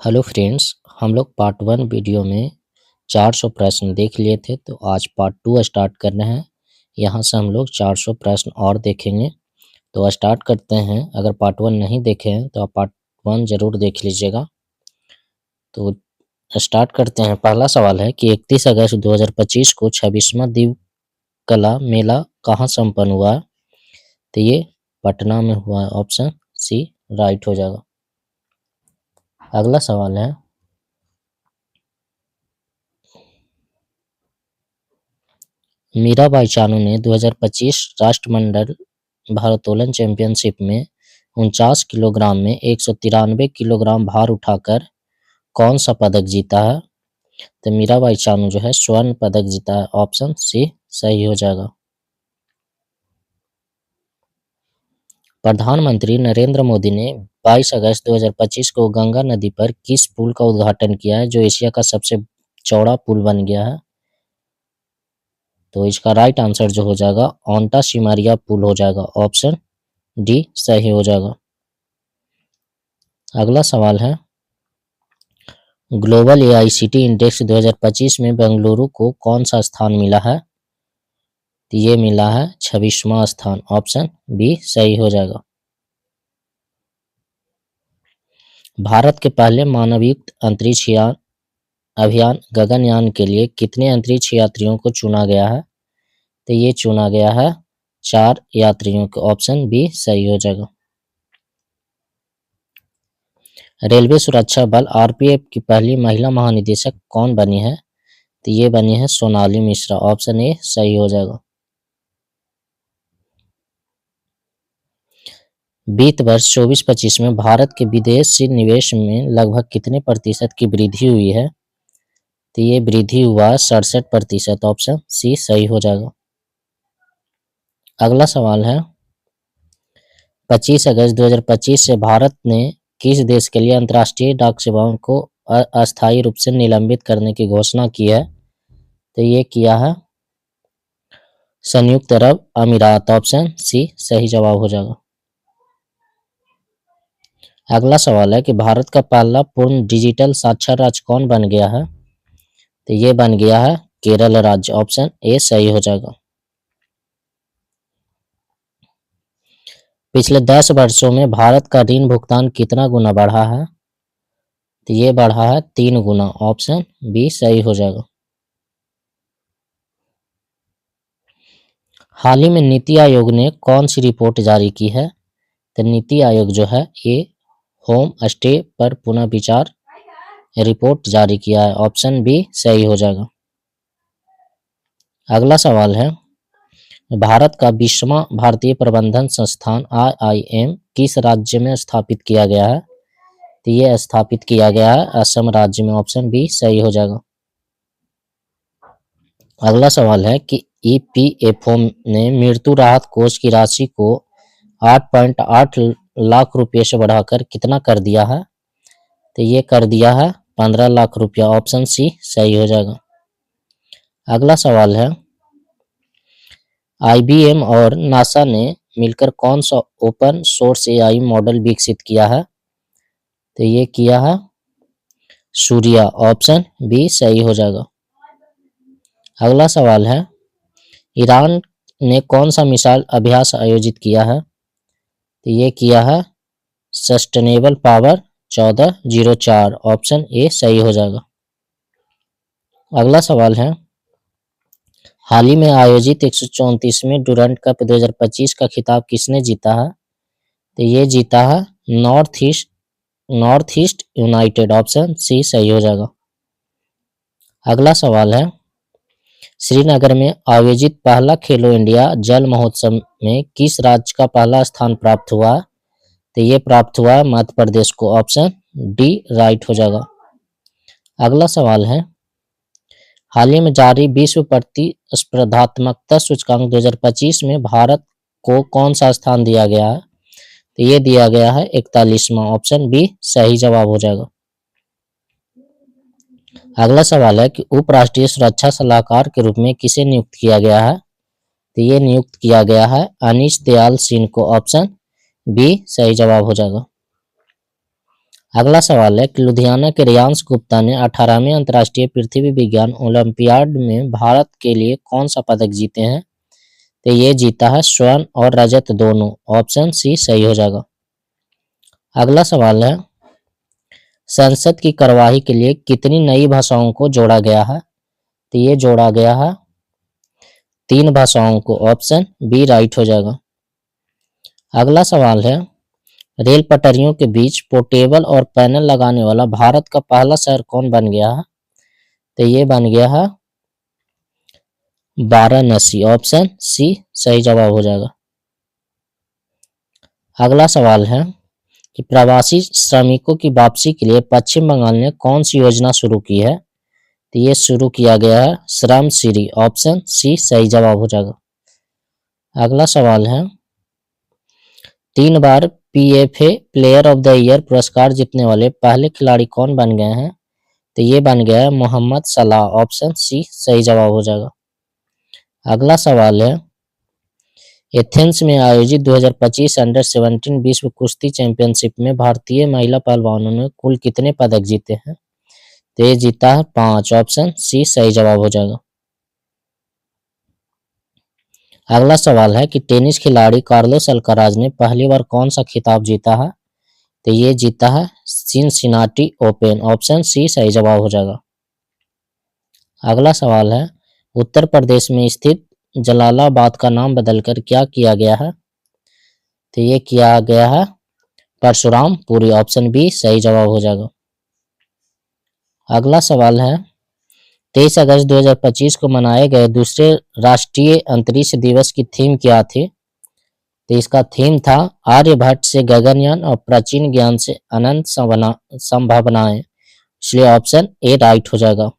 Hello friends, हम लोग part 1 video में 400 प्रश्न देख लिए थे। तो आज पार्ट 2 स्टार्ट कर रहे हैं। यहाँ से हम लोग 400 प्रश्न और देखेंगे। तो स्टार्ट करते हैं। अगर पार्ट 1 नहीं देखे हैं तो आप पार्ट 1 ज़रूर देख लीजिएगा। तो स्टार्ट करते हैं। पहला सवाल है कि 31 अगस्त 2025 को 26वां दीप कला मेला कहाँ संपन्न हुआ? तो ये पटना में हुआ है। ऑप्शन सी राइट हो जाएगा। अगला सवाल है मीराबाई चानू ने 2025 राष्ट्रमंडल भारोत्तोलन चैंपियनशिप में 49 किलोग्राम में 193 किलोग्राम भार उठाकर कौन सा पदक जीता है? तो मीराबाई चानू जो है स्वर्ण पदक जीता है। ऑप्शन सी सही हो जाएगा। प्रधानमंत्री नरेंद्र मोदी ने 22 अगस्त 2025 को गंगा नदी पर किस पुल का उद्घाटन किया है जो एशिया का सबसे चौड़ा पुल बन गया है? तो इसका राइट आंसर जो हो जाएगा ओंटा सिमरिया पुल हो जाएगा। ऑप्शन डी सही हो जाएगा। अगला सवाल है ग्लोबल एआईसीटी इंडेक्स 2025 में बेंगलुरु को कौन सा स्थान मिला है? तो ये मिला है 26वां स्थान। ऑप्शन बी सही हो जाएगा। भारत के पहले मानवयुक्त अंतरिक्ष यान अभियान गगनयान के लिए कितने अंतरिक्ष यात्रियों को चुना गया है? तो ये चुना गया है 4 यात्रियों को। ऑप्शन बी सही हो जाएगा। रेलवे सुरक्षा बल आरपीएफ की पहली महिला महानिदेशक कौन बनी है? तो ये बनी है सोनाली मिश्रा। ऑप्शन ए सही हो जाएगा। वित्त वर्ष 24-25 में भारत के विदेशी निवेश में लगभग कितने प्रतिशत की वृद्धि हुई है? तो ये वृद्धि हुआ 67%। ऑप्शन सी सही हो जाएगा। अगला सवाल है 25 अगस्त 2025 से भारत ने किस देश के लिए अंतर्राष्ट्रीय डाक सेवाओं को अस्थायी रूप से निलंबित करने की घोषणा की है? तो ये किया है संयुक्त अरब अमीरात। ऑप्शन सी सही जवाब हो जाएगा। अगला सवाल है कि भारत का पहला पूर्ण डिजिटल साक्षर राज्य कौन बन गया है? तो ये बन गया है केरल राज्य। ऑप्शन ए सही हो जाएगा। पिछले 10 वर्षों में भारत का ऋण भुगतान कितना गुना बढ़ा है? तो ये बढ़ा है 3 गुना। ऑप्शन बी सही हो जाएगा। हाल ही में नीति आयोग ने कौन सी रिपोर्ट जारी की है? तो नीति आयोग जो है ये होम स्टे पर पुनः विचार रिपोर्ट जारी किया है। ऑप्शन बी सही हो जाएगा। अगला सवाल है भारत का 20वां भारतीय प्रबंधन संस्थान आईआईएम किस राज्य में स्थापित किया गया है? तो ये स्थापित किया गया है असम राज्य में। ऑप्शन बी सही हो जाएगा। अगला सवाल है कि ईपीएफओ ने मृत्यु राहत कोष की राशि को 8.8 लाख रुपए से बढ़ाकर कितना कर दिया है? तो ये कर दिया है 15 लाख रुपया। ऑप्शन सी सही हो जाएगा। अगला सवाल है आईबीएम और नासा ने मिलकर कौन सा ओपन सोर्स एआई मॉडल विकसित किया है? तो ये किया है सूर्या। ऑप्शन बी सही हो जाएगा। अगला सवाल है ईरान ने कौन सा मिसाइल अभ्यास आयोजित किया है? तो ये किया है सस्टेनेबल पावर 1404। ऑप्शन ए सही हो जाएगा। अगला सवाल है हाल ही में आयोजित 134वें डुरंड कप 2025 का खिताब किसने जीता है? तो ये जीता है North East United. Option C सही हो जाएगा। अगला सवाल है श्रीनगर में आयोजित पहला खेलो इंडिया जल महोत्सव में किस राज्य का पहला स्थान प्राप्त हुआ? तो ये प्राप्त हुआ मध्य प्रदेश को। ऑप्शन डी राइट हो जाएगा। अगला सवाल है हाल ही में जारी विश्व प्रतिस्पर्धात्मकता सूचकांक 2025 में भारत को कौन सा स्थान दिया गया है? तो ये दिया गया है 41वां। ऑप्शन बी सही जवाब हो जाएगा। अगला सवाल है कि उपराष्ट्रीय सुरक्षा सलाहकार के रूप में किसे नियुक्त किया गया है? तो ये नियुक्त किया गया है अनीश दयाल सिंह को। ऑप्शन बी सही जवाब हो जाएगा। अगला सवाल है कि लुधियाना के रियांश गुप्ता ने 18वें अंतर्राष्ट्रीय पृथ्वी विज्ञान ओलंपियाड में भारत के लिए कौन सा पदक जीते हैं? तो ये जीता है स्वर्ण और रजत दोनों। ऑप्शन सी सही हो जाएगा। अगला सवाल है संसद की कार्यवाही के लिए कितनी नई भाषाओं को जोड़ा गया है? तो ये जोड़ा गया है 3 भाषाओं को। ऑप्शन बी राइट हो जाएगा। अगला सवाल है रेल पटरियों के बीच पोर्टेबल और पैनल लगाने वाला भारत का पहला शहर कौन बन गया है? तो ये बन गया है वाराणसी। ऑप्शन सी सही जवाब हो जाएगा। अगला सवाल है कि प्रवासी श्रमिकों की वापसी के लिए पश्चिम बंगाल ने कौन सी योजना शुरू की है? तो ये शुरू किया गया है श्रम सिरी। ऑप्शन सी सही जवाब हो जाएगा। अगला सवाल है 3 बार PFA player of the year पुरस्कार जीतने वाले पहले खिलाड़ी कौन बन गए हैं? तो ये बन गया है मोहम्मद सलाह। ऑप्शन सी सही जवाब हो जाएगा। अगला सवाल है एथेंस में आयोजित 2025 अंडर 17 विश्व कुश्ती चैंपियनशिप में भारतीय महिला पहलवानों ने कुल कितने पदक जीते हैं? तो ये जीता है 5। ऑप्शन सी सही जवाब हो जाएगा। अगला सवाल है कि टेनिस खिलाड़ी कार्लोस अल्काराज ने पहली बार कौन सा खिताब जीता है? तो ये जीता है सिनसिनाटी ओपन। ऑप्शन सी सही जवाब हो जाएगा। अगला सवाल है उत्तर प्रदेश में स्थित जलालाबाद का नाम बदलकर क्या किया गया है? तो ये किया गया है परशुरामपुरी। ऑप्शन बी सही जवाब हो जाएगा। अगला सवाल है 23 अगस्त 2025 को मनाए गए दूसरे राष्ट्रीय अंतरिक्ष दिवस की थीम क्या थी? तो इसका थीम था आर्यभट्ट से गगनयान और प्राचीन ज्ञान से अनंत संभावनाएं। इसलिए ऑप्शन ए राइट हो जाएगा।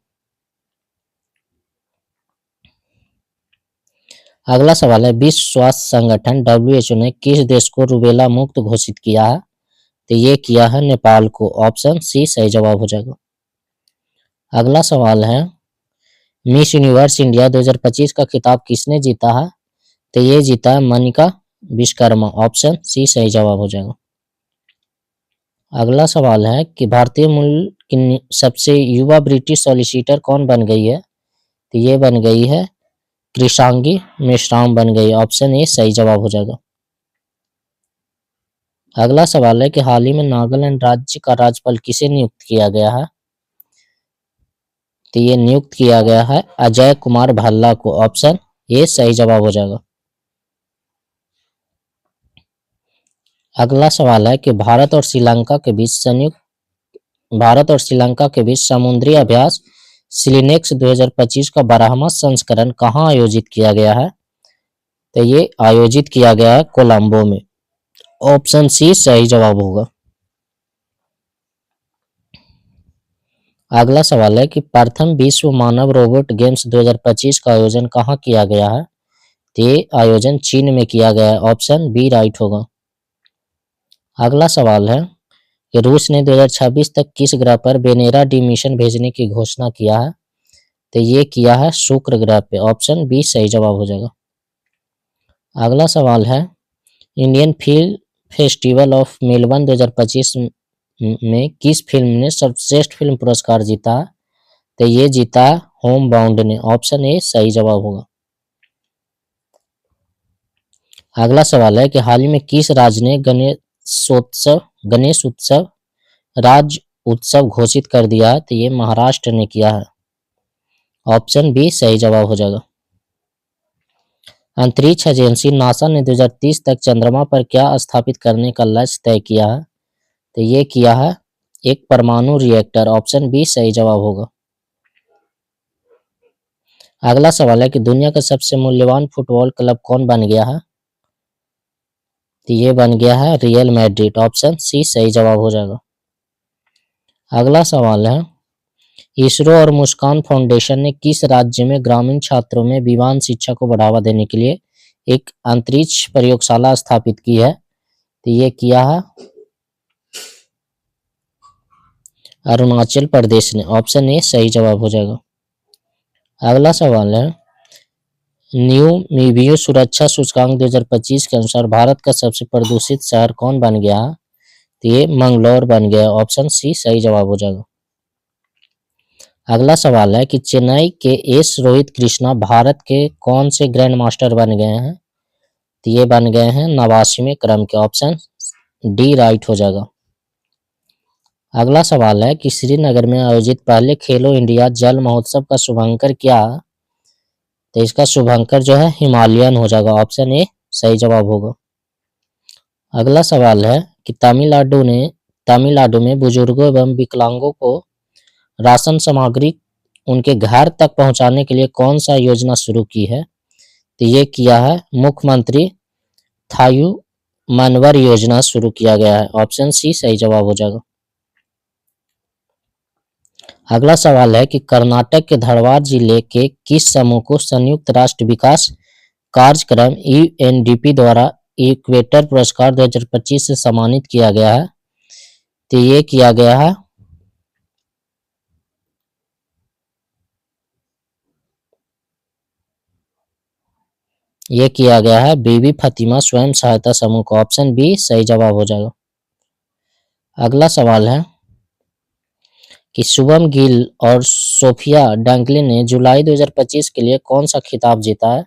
अगला सवाल है विश्व स्वास्थ्य संगठन WHO ने किस देश को रूबेला मुक्त घोषित किया है? तो ये किया है नेपाल को। ऑप्शन सी सही जवाब हो जाएगा। अगला सवाल है मिस यूनिवर्स इंडिया 2025 का खिताब किसने जीता है? तो ये जीता है मनिका विश्वकर्मा। ऑप्शन सी सही जवाब हो जाएगा। अगला सवाल है कि भारतीय मूल की सबसे युवा ब्रिटिश सॉलिसिटर कौन बन गई है? तो ये बन गई है कृषांगी मेश्राम बन गई। ऑप्शन ए सही जवाब हो जाएगा। अगला सवाल है कि हाल ही में नागालैंड राज्य का राज्यपाल किसे नियुक्त किया गया है? तो ये नियुक्त किया गया है अजय कुमार भल्ला को। ऑप्शन ए सही जवाब हो जाएगा। अगला सवाल है कि भारत और श्रीलंका के बीच समुद्री अभ्यास सिलिनेक्स 2025 का 12वां संस्करण कहाँ आयोजित किया गया है? तो ये आयोजित किया गया है कोलंबो में। ऑप्शन सी सही जवाब होगा। अगला सवाल है कि प्रथम विश्व मानव रोबोट गेम्स 2025 का आयोजन कहाँ किया गया है? तो ये आयोजन चीन में किया गया है। ऑप्शन बी राइट होगा। अगला सवाल है कि रूस ने 2026 तक किस ग्रह पर वेनेरा डी मिशन भेजने की घोषणा किया है? तो ये किया है शुक्र ग्रह पे। ऑप्शन बी सही जवाब हो जाएगा। अगला सवाल है Indian film festival of Melbourne 2025 में किस फिल्म ने सर्वश्रेष्ठ फिल्म पुरस्कार जीता? तो ये जीता होम बाउंड ने। ऑप्शन ए सही जवाब होगा। अगला सवाल है कि हाल ही में किस राज्य ने गणेश उत्सव राज्य उत्सव घोषित कर दिया है? तो ये महाराष्ट्र ने किया है। ऑप्शन बी सही जवाब हो जाएगा। अंतरिक्ष एजेंसी नासा ने 2030 तक चंद्रमा पर क्या स्थापित करने का लक्ष्य तय किया है? तो ये किया है एक परमाणु रिएक्टर। ऑप्शन बी सही जवाब होगा। अगला सवाल है कि दुनिया का सबसे मूल्यवान फुटबॉल क्लब कौन बन गया है? तो ये बन गया है रियल मैड्रिड। ऑप्शन सी सही जवाब हो जाएगा। अगला सवाल है इसरो और मुस्कान फाउंडेशन ने किस राज्य में ग्रामीण छात्रों में विमान शिक्षा को बढ़ावा देने के लिए एक अंतरिक्ष प्रयोगशाला स्थापित की है? तो ये किया है अरुणाचल प्रदेश ने। ऑप्शन ए सही जवाब हो जाएगा। अगला सवाल है न्यू मीबियो सुरक्षा सूचकांक 2025 के अनुसार भारत का सबसे प्रदूषित शहर कौन बन गया है? तो ये मंगलौर बन गया, ऑप्शन सी सही जवाब हो जाएगा। अगला सवाल है कि चेन्नई के एस रोहित कृष्णा भारत के कौन से ग्रैंड मास्टर बन गए हैं? तो ये बन गए हैं 89वें क्रम के, ऑप्शन डी राइट हो जाएगा। अगला सवाल है कि श्रीनगर में आयोजित पहले खेलो इंडिया जल महोत्सव का शुभांकर क्या है? तो इसका शुभांकर जो है हिमालयन हो जाएगा, ऑप्शन ए सही जवाब होगा। अगला सवाल है कि तमिलनाडु में बुजुर्गों एवं विकलांगों को राशन सामग्री उनके घर तक पहुंचाने के लिए कौन सा योजना शुरू की है? तो ये किया है मुख्यमंत्री थायू मनवर योजना शुरू किया गया है, ऑप्शन सी सही जवाब हो जाएगा। अगला सवाल है कि कर्नाटक के धरवाड़ जिले के किस समूह को संयुक्त राष्ट्र विकास कार्यक्रम यूएनडीपी द्वारा इक्वेटर पुरस्कार 2025 से सम्मानित किया गया है? तो ये किया गया है बीबी फतिमा स्वयं सहायता समूह को, ऑप्शन बी सही जवाब हो जाएगा। अगला सवाल है कि शुभम गिल और सोफिया डंकले ने जुलाई 2025 के लिए कौन सा खिताब जीता है?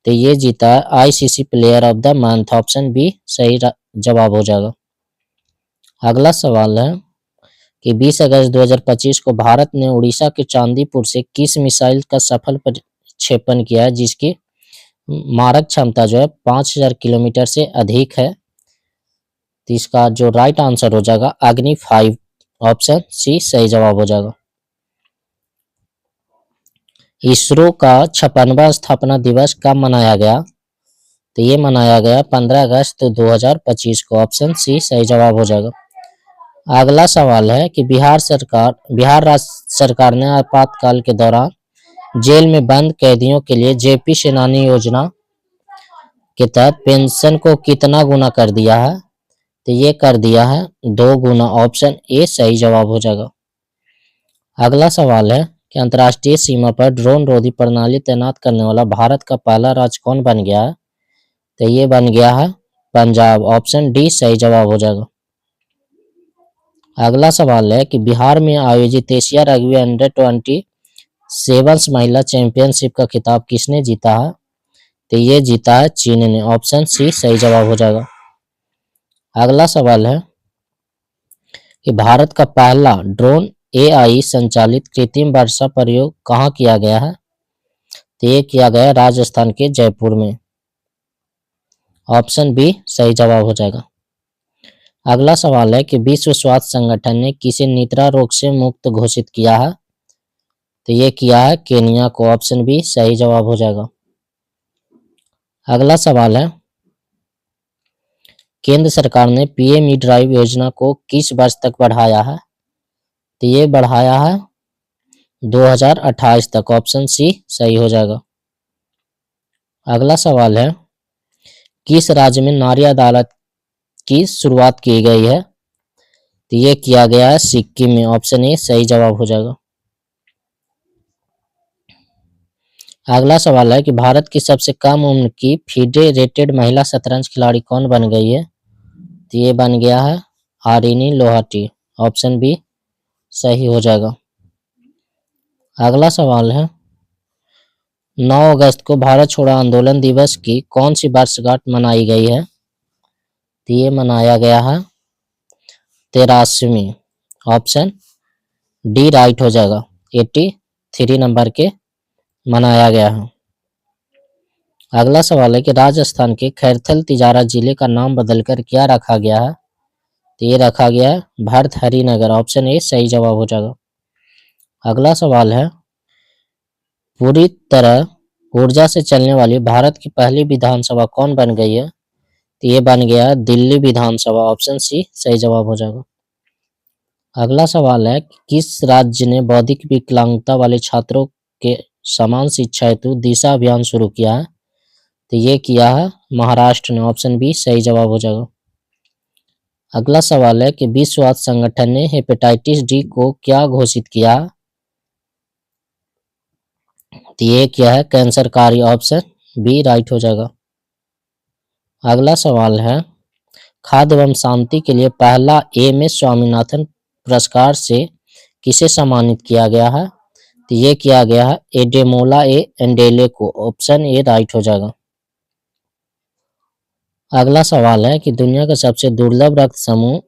तो ये जीता है ICC player of the month, option B सही जवाब हो जाएगा। अगला सवाल है कि 20 अगस्त 2025 को भारत ने उड़ीसा के चांदीपुर से किस मिसाइल का सफल प्रक्षेपण किया है जिसकी मारक क्षमता जो है 5000 किलोमीटर से अधिक है? तो इसका जो राइट आंसर हो जाएगा अग्नि 5, ऑप्शन सी सही जवाब हो जाएगा। इसरो का 56वां स्थापना दिवस कब मनाया गया? तो ये मनाया गया 15 अगस्त 2025 को, ऑप्शन सी सही जवाब हो जाएगा। अगला सवाल है कि बिहार राज्य सरकार ने आपातकाल के दौरान जेल में बंद कैदियों के लिए जेपी सेनानी योजना के तहत पेंशन को कितना गुना कर दिया है? तो ये कर दिया है 2 गुना, ऑप्शन ए सही जवाब हो जाएगा। अगला सवाल है कि अंतर्राष्ट्रीय सीमा पर ड्रोन रोधी प्रणाली तैनात करने वाला भारत का पहला राज्य कौन बन गया है? तो ये बन गया है पंजाब, ऑप्शन डी सही जवाब हो जाएगा। अगला सवाल है कि बिहार में आयोजित एशिया रग्बी अंडर-20 सेवन्स महिला चैंपियनशिप का खिताब किसने जीता है? तो ये जीता है चीन ने, ऑप्शन सी सही जवाब हो जाएगा। अगला सवाल है कि भारत का पहला ड्रोन एआई संचालित कृत्रिम वर्षा प्रयोग कहाँ किया गया है? तो ये किया गया राजस्थान के जयपुर में, ऑप्शन बी सही जवाब हो जाएगा। अगला सवाल है कि विश्व स्वास्थ्य संगठन ने किसे निद्रा रोग से मुक्त घोषित किया है? तो ये किया है केनिया को, ऑप्शन बी सही जवाब हो जाएगा। अगला सवाल है केंद्र सरकार ने पीएम ई ड्राइव योजना को किस वर्ष तक बढ़ाया है? तो ये बढ़ाया है 2028 तक, ऑप्शन सी सही हो जाएगा। अगला सवाल है किस राज्य में नारी अदालत की शुरुआत की गई है? तो ये किया गया है सिक्किम में, ऑप्शन ए सही जवाब हो जाएगा। अगला सवाल है कि भारत की सबसे कम उम्र की फीडे रेटेड महिला शतरंज खिलाड़ी कौन बन गई है? तो ये बन गया है आरिनी लोहाटी, ऑप्शन बी सही हो जाएगा। अगला सवाल है 9 अगस्त को भारत छोड़ो आंदोलन दिवस की कौन सी वर्षगांठ मनाई गई है? तो ये मनाया गया है 83वीं, ऑप्शन डी राइट हो जाएगा, 83 नंबर के मनाया गया है। अगला सवाल है कि राजस्थान के खैरथल तिजारा जिले का नाम बदलकर क्या रखा गया है? तो ये रखा गया है भर्तहरि नगर, ऑप्शन ए सही जवाब हो जाएगा। अगला सवाल है पूरी तरह ऊर्जा से चलने वाली भारत की पहली विधानसभा कौन बन गई है? तो ये बन गया दिल्ली विधानसभा, ऑप्शन सी सही जवाब हो जाएगा। अगला सवाल है कि किस राज्य ने बौद्धिक विकलांगता वाले छात्रों के समान शिक्षा हेतु दिशा अभियान शुरू किया है? तो ये किया है महाराष्ट्र ने, ऑप्शन बी सही जवाब हो जाएगा। अगला सवाल है कि विश्व स्वास्थ्य संगठन ने हेपेटाइटिस डी को क्या घोषित किया? तो ये क्या है कैंसरकारी, ऑप्शन बी राइट हो जाएगा। अगला सवाल है खाद्य एवं शांति के लिए पहला एम.एस. स्वामीनाथन पुरस्कार से किसे सम्मानित किया गया है? तो ये किया गया है एडेमोला ए एंडेले को। ऑप्शन ए राइट हो जाएगा। अगला सवाल है कि दुनिया का सबसे दुर्लभ रक्त समूह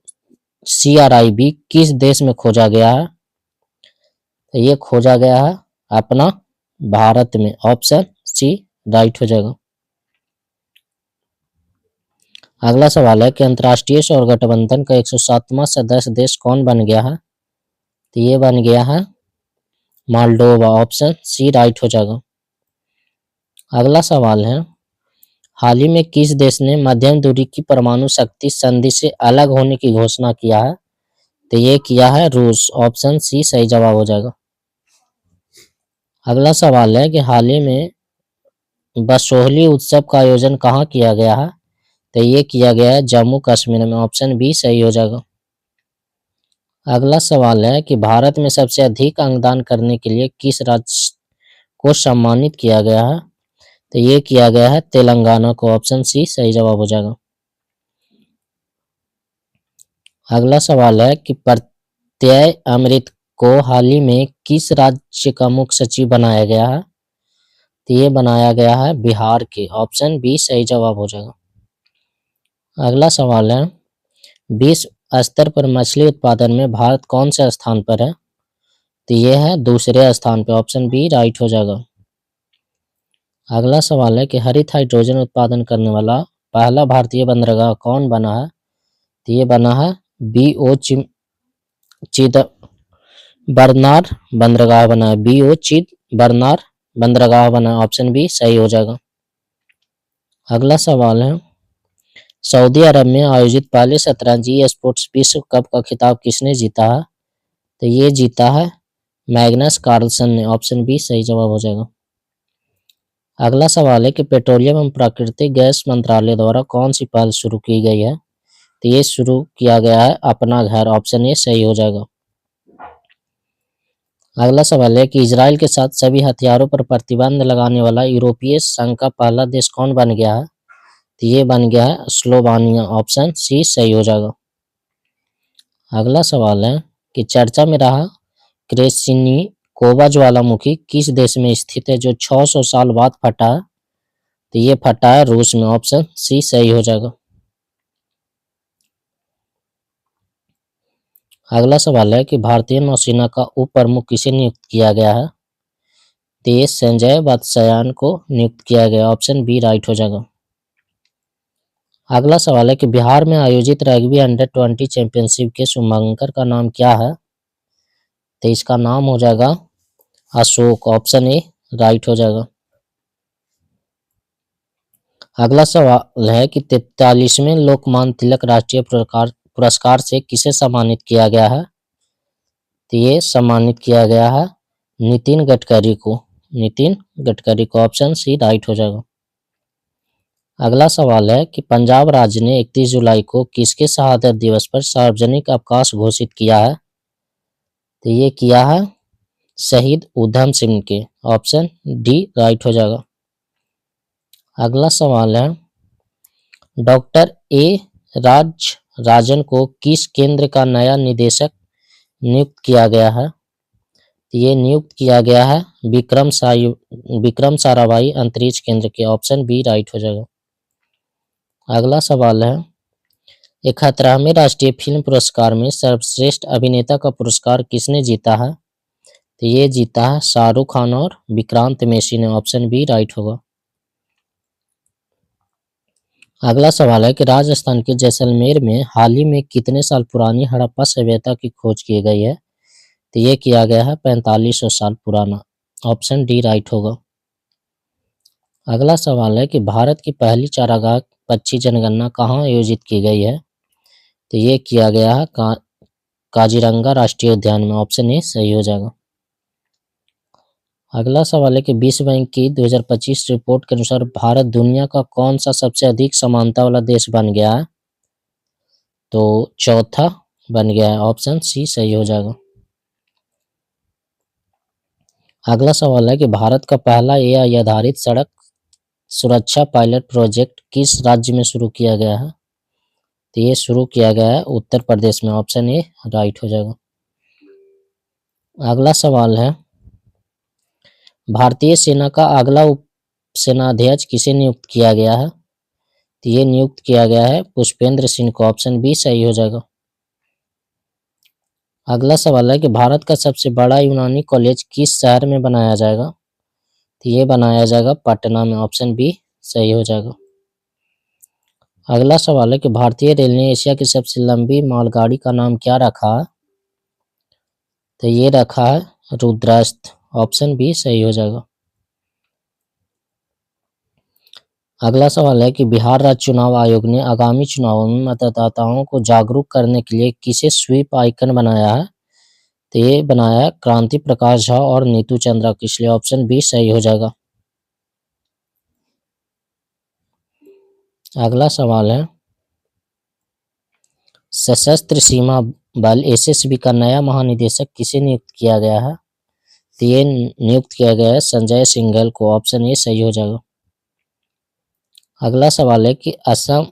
CRIB किस देश में खोजा गया है? तो ये खोजा गया है अपना भारत में। ऑप्शन सी राइट हो जाएगा। अगला सवाल है कि अंतर्राष्ट्रीय सौर गठबंधन का 107वां सदस्य देश कौन बन गया है? तो ये बन गया है मालडोवा। ऑप्शन सी राइट हो जाएगा। अगला सवाल है हाल ही में किस देश ने मध्यम दूरी की परमाणु शक्ति संधि से अलग होने की घोषणा किया है? तो ये किया है रूस। ऑप्शन सी सही जवाब हो जाएगा। अगला सवाल है कि हाल ही में बसोहली उत्सव का आयोजन कहाँ किया गया है? तो ये किया गया है जम्मू कश्मीर में। ऑप्शन बी सही हो जाएगा। अगला सवाल है कि भारत में सबसे अधिक अंगदान करने के लिए किस राज्य को सम्मानित किया गया है? तो ये किया गया है तेलंगाना को। ऑप्शन सी सही जवाब हो जाएगा। अगला सवाल है कि प्रत्यय अमृत को हाल ही में किस राज्य का मुख्य सचिव बनाया गया है? तो ये बनाया गया है बिहार के। ऑप्शन बी सही जवाब हो जाएगा। अगला सवाल है विश्व स्तर पर मछली उत्पादन में भारत कौन से स्थान पर है? तो ये है दूसरे स्थान पर। ऑप्शन बी राइट हो जाएगा। अगला सवाल है कि हरित हाइड्रोजन उत्पादन करने वाला पहला भारतीय बंदरगाह कौन बना है? तो ये बना है BO बरनार बंदरगाह बना है। BO बरनार बंदरगाह बना है। ऑप्शन बी सही हो जाएगा। अगला सवाल है सऊदी अरब में आयोजित पहले शतरंजी स्पोर्ट्स विश्व कप का खिताब किसने जीता है? तो ये जीता है मैग्नस कार्लसन ने। ऑप्शन बी सही जवाब हो जाएगा। अगला सवाल है कि पेट्रोलियम एवं प्राकृतिक गैस मंत्रालय द्वारा कौन सी पहल शुरू की गई है? तो ये शुरू किया गया है अपना घर। ऑप्शन ए सही हो जाएगा। अगला सवाल है कि इजराइल के साथ सभी हथियारों पर प्रतिबंध लगाने वाला यूरोपीय संघ का पहला देश कौन बन गया है? तो ये बन गया है स्लोवानिया। ऑप्शन सी सही हो जाएगा। अगला सवाल है कि चर्चा में रहा क्रेसिनिकोवा ज्वालामुखी किस देश में स्थित है जो 600 साल बाद फटा है? तो ये फटा है रूस में। ऑप्शन सी सही हो जाएगा। अगला सवाल है कि भारतीय नौसेना का उप प्रमुख किसे नियुक्त किया गया है? तो ये संजय वात्स्यायन को नियुक्त किया गया। ऑप्शन बी राइट हो जाएगा। अगला सवाल है कि बिहार में आयोजित रग्बी अंडर-20 चैंपियनशिप के शुभांकर का नाम क्या है? तो इसका नाम हो जाएगा अशोक। ऑप्शन ए राइट हो जाएगा। अगला सवाल है कि 43वें लोकमान्य तिलक राष्ट्रीय पुरस्कार से किसे सम्मानित किया गया है? तो ये सम्मानित किया गया है नितिन गडकरी को। नितिन गडकरी को। ऑप्शन सी राइट हो जाएगा। अगला सवाल है कि पंजाब राज्य ने 31 जुलाई को किसके शहादत दिवस पर सार्वजनिक अवकाश घोषित किया है? तो ये किया है शहीद उधम सिंह के। ऑप्शन डी राइट हो जाएगा। अगला सवाल है डॉक्टर ए राजन को किस केंद्र का नया निदेशक नियुक्त किया गया है? तो ये नियुक्त किया गया है विक्रम साराभाई अंतरिक्ष केंद्र के। ऑप्शन बी राइट हो जाएगा। अगला सवाल है 71वें राष्ट्रीय फिल्म पुरस्कार में सर्वश्रेष्ठ अभिनेता का पुरस्कार किसने जीता है? तो ये जीता है शाहरुख खान और विक्रांत मेसी ने। ऑप्शन बी राइट होगा। अगला सवाल है कि राजस्थान के जैसलमेर में हाल ही में कितने साल पुरानी हड़प्पा सभ्यता की खोज की गई है? तो ये किया गया है 4500 साल पुराना। ऑप्शन डी राइट होगा। अगला सवाल है कि भारत की पहली चारागाह पक्षी जनगणना कहाँ आयोजित की गई है? तो ये किया गया है काजीरंगा राष्ट्रीय उद्यान में। ऑप्शन ए सही हो जाएगा। अगला सवाल है कि विश्व बैंक की 2025 रिपोर्ट के अनुसार भारत दुनिया का कौन सा सबसे अधिक समानता वाला देश बन गया है? तो चौथा बन गया है। ऑप्शन सी सही हो जाएगा। अगला सवाल है कि भारत का पहला AI आधारित सड़क सुरक्षा पायलट प्रोजेक्ट किस राज्य में शुरू किया गया है? तो ये शुरू किया गया है उत्तर प्रदेश में, ऑप्शन ए राइट हो जाएगा। अगला सवाल है, भारतीय सेना का अगला उप सेनाध्यक्ष किसे नियुक्त किया गया है? तो ये नियुक्त किया गया है पुष्पेंद्र सिंह को, ऑप्शन बी सही हो जाएगा। अगला सवाल है कि भारत का सबसे बड़ा यूनानी कॉलेज किस शहर में बनाया जाएगा? तो ये बनाया जाएगा पटना में, ऑप्शन बी सही हो जाएगा। अगला सवाल है कि भारतीय रेल ने एशिया की सबसे लंबी मालगाड़ी का नाम क्या रखा है? तो ये रखा है रुद्रास्त्र, ऑप्शन बी सही हो जाएगा। अगला सवाल है कि बिहार राज्य चुनाव आयोग ने आगामी चुनावों में मतदाताओं को जागरूक करने के लिए किसे स्वीप आइकन बनाया है? तो ये बनाया है क्रांति प्रकाश झा और नीतू चंद्रा के, इसलिए ऑप्शन बी सही हो जाएगा। अगला सवाल है, सशस्त्र सीमा बल एसएसबी का नया महानिदेशक किसे नियुक्त किया गया है? तो ये नियुक्त किया गया है संजय सिंघल को, ऑप्शन ए सही हो जाएगा। अगला सवाल है कि असम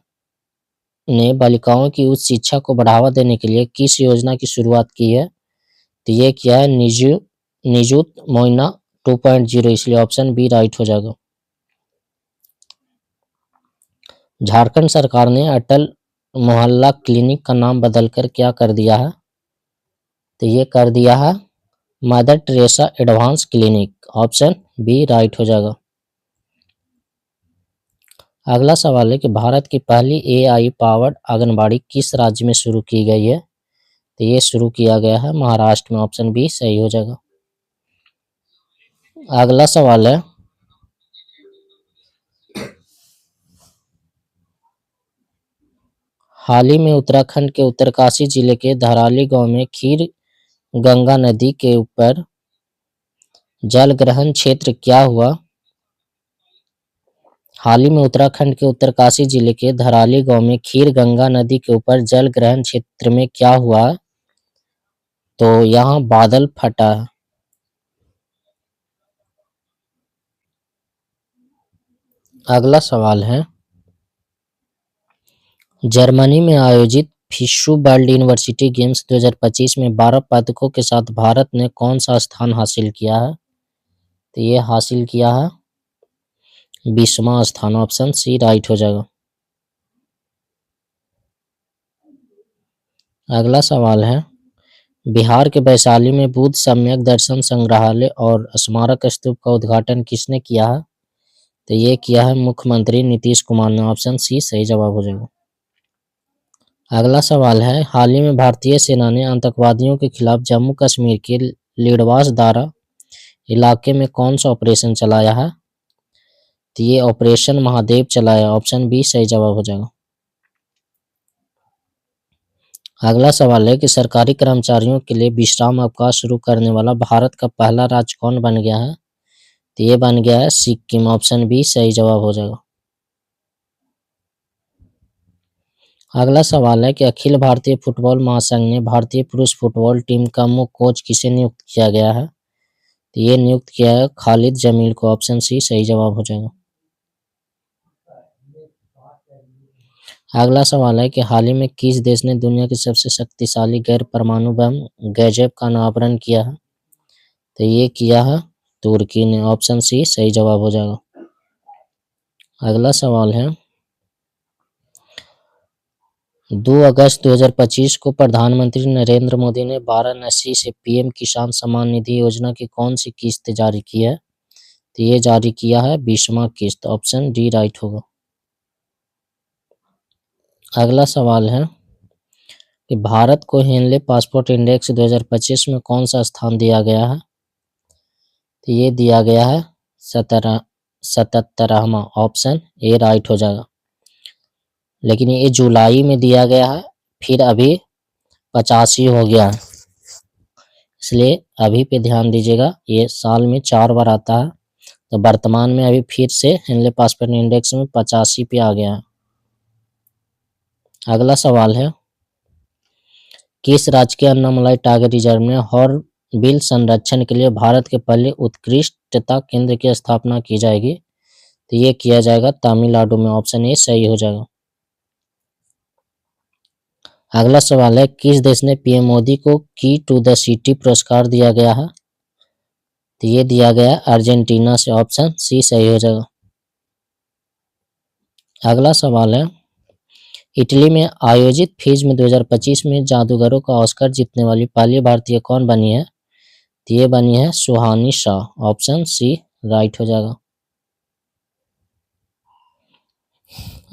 ने बालिकाओं की उच्च शिक्षा को बढ़ावा देने के लिए किस योजना की शुरुआत की है? तो ये किया है निजुत मोइना 2.0, इसलिए ऑप्शन बी राइट हो जाएगा। झारखंड सरकार ने अटल मोहल्ला क्लिनिक का नाम बदलकर क्या कर दिया है? तो ये कर दिया है Mother Teresa advance clinic, option B right हो जाएगा। अगला सवाल है कि भारत की पहली एआई पावर्ड आंगनबाड़ी किस राज्य में शुरू की गई है? तो ये शुरू किया गया है महाराष्ट्र में, ऑप्शन बी सही हो जाएगा। अगला सवाल है, हाल ही में उत्तराखंड के उत्तरकाशी जिले के धराली गांव में खीर गंगा नदी के ऊपर जल ग्रहण क्षेत्र क्या हुआ? हाल ही में उत्तराखंड के उत्तरकाशी जिले के धराली गांव में खीर गंगा नदी के ऊपर जल ग्रहण क्षेत्र में क्या हुआ? तो यहाँ बादल फटा। अगला सवाल है, जर्मनी में आयोजित फिशु वर्ल्ड यूनिवर्सिटी गेम्स 2025 में 12 पदकों के साथ भारत ने कौन सा स्थान हासिल किया है? तो ये हासिल किया है 20वां स्थान, ऑप्शन सी राइट हो जाएगा। अगला सवाल है, बिहार के वैशाली में बुद्ध सम्यक दर्शन संग्रहालय और स्मारक स्तूप का उद्घाटन किसने किया है? तो ये किया है मुख्यमंत्री नीतीश कुमार ने, ऑप्शन सी सही जवाब हो जाएगा। अगला सवाल है, हाल ही में भारतीय सेना ने आतंकवादियों के खिलाफ जम्मू कश्मीर के लिडवास दारा इलाके में कौन सा ऑपरेशन चलाया है? तो ये ऑपरेशन महादेव चलाया, ऑप्शन बी सही जवाब हो जाएगा। अगला सवाल है कि सरकारी कर्मचारियों के लिए विश्राम अवकाश शुरू करने वाला भारत का पहला राज्य कौन बन गया है? तो ये बन गया है सिक्किम, ऑप्शन बी सही जवाब हो जाएगा। अगला सवाल है कि अखिल भारतीय फुटबॉल महासंघ ने भारतीय पुरुष फुटबॉल टीम का मुख्य कोच किसे नियुक्त किया गया है? तो ये नियुक्त किया है खालिद जमील को, ऑप्शन सी सही जवाब हो जाएगा। अगला सवाल है कि हाल ही में किस देश ने दुनिया की सबसे शक्तिशाली गैर परमाणु बम गैजेब का अनावरण किया है? तो ये किया है तुर्की ने, ऑप्शन सी सही जवाब हो जाएगा। अगला सवाल है, 2 अगस्त 2025 को प्रधानमंत्री नरेंद्र मोदी ने वाराणसी से पीएम किसान सम्मान निधि योजना की कौन सी किस्त जारी की है? तो ये जारी किया है 20वां किस्त, ऑप्शन डी राइट होगा। अगला सवाल है कि भारत को हेनले पासपोर्ट इंडेक्स 2025 में कौन सा स्थान दिया गया है? तो ये दिया गया है 77वां, ऑप्शन ए राइट हो जाएगा। लेकिन ये जुलाई में दिया गया है, फिर अभी 85 हो गया है, इसलिए अभी पे ध्यान दीजिएगा, ये साल में 4 बार आता है। तो वर्तमान में अभी फिर से हेनले पासपोर्ट इंडेक्स में 85 पे आ गया है। अगला सवाल है, किस राज्य के अन्नामलाई टाइगर रिजर्व में हॉर्नबिल संरक्षण के लिए भारत के पहले उत्कृष्टता केंद्र की स्थापना की जाएगी? तो ये किया जाएगा तमिलनाडु में, ऑप्शन ए सही हो जाएगा। अगला सवाल है, किस देश ने पीएम मोदी को की टू द सिटी पुरस्कार दिया गया है? तो ये दिया गया अर्जेंटीना से, ऑप्शन सी सही हो जाएगा। अगला सवाल है, इटली में आयोजित फिल्म 2025 में जादूगरों का ऑस्कर जीतने वाली पहली भारतीय कौन बनी है? तो ये बनी है सुहानी शाह, ऑप्शन सी राइट हो जाएगा।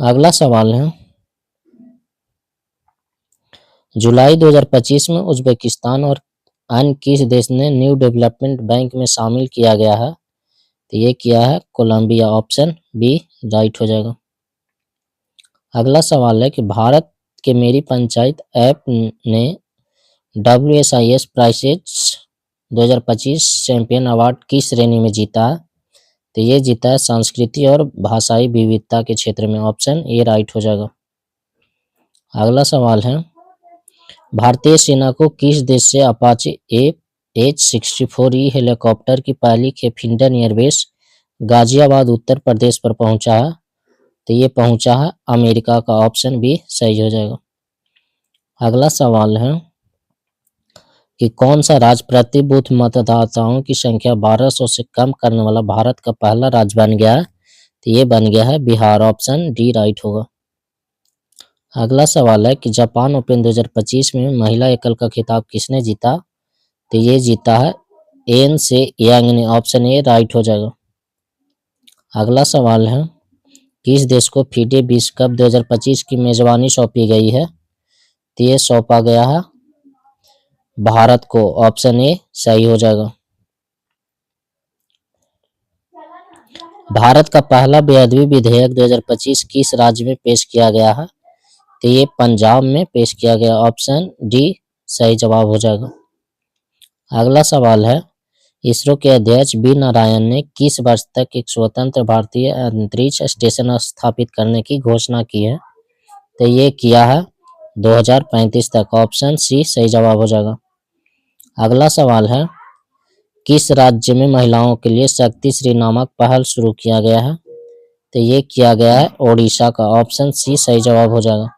अगला सवाल है, जुलाई 2025 में उज्बेकिस्तान और अन्य किस देश ने न्यू डेवलपमेंट बैंक में शामिल किया गया है? तो ये किया है कोलंबिया, ऑप्शन बी राइट हो जाएगा। अगला सवाल है कि भारत के मेरी पंचायत ऐप ने WSIS प्राइसेस 2025 चैंपियन अवार्ड किस श्रेणी में जीता है? तो ये जीता है संस्कृति और भाषाई विविधता के क्षेत्र में, ऑप्शन ए राइट हो जाएगा। अगला सवाल है, भारतीय सेना को किस देश से अपाचे AH-64E हेलीकॉप्टर की पहली खेप हिंडन एयरबेस गाजियाबाद उत्तर प्रदेश पर पहुंचा है? तो ये पहुंचा है अमेरिका का, ऑप्शन बी सही हो जाएगा। अगला सवाल है कि कौन सा राज्य प्रति बूथ मतदाताओं की संख्या 1200 से कम करने वाला भारत का पहला राज्य बन गया है? तो ये बन गया है बिहार, ऑप्शन डी राइट होगा। अगला सवाल है कि जापान ओपन 2025 में महिला एकल का खिताब किसने जीता? तो ये जीता है एन से यांग ने, ऑप्शन ए राइट हो जाएगा। अगला सवाल है, किस देश को फीडे विश्व कप 2025 की मेजबानी सौंपी गई है? तो ये सौंपा गया है भारत को, ऑप्शन ए सही हो जाएगा। भारत का पहला बेअदबी विधेयक 2025 किस राज्य में पेश किया गया है? तो ये पंजाब में पेश किया गया, ऑप्शन डी सही जवाब हो जाएगा। अगला सवाल है, इसरो के अध्यक्ष बी नारायण ने किस वर्ष तक एक स्वतंत्र भारतीय अंतरिक्ष स्टेशन स्थापित करने की घोषणा की है? तो ये किया है 2035 तक, ऑप्शन सी सही जवाब हो जाएगा। अगला सवाल है, किस राज्य में महिलाओं के लिए शक्ति श्री नामक पहल शुरू किया गया है? तो ये किया गया है ओडिशा का, ऑप्शन सी सही जवाब हो जाएगा।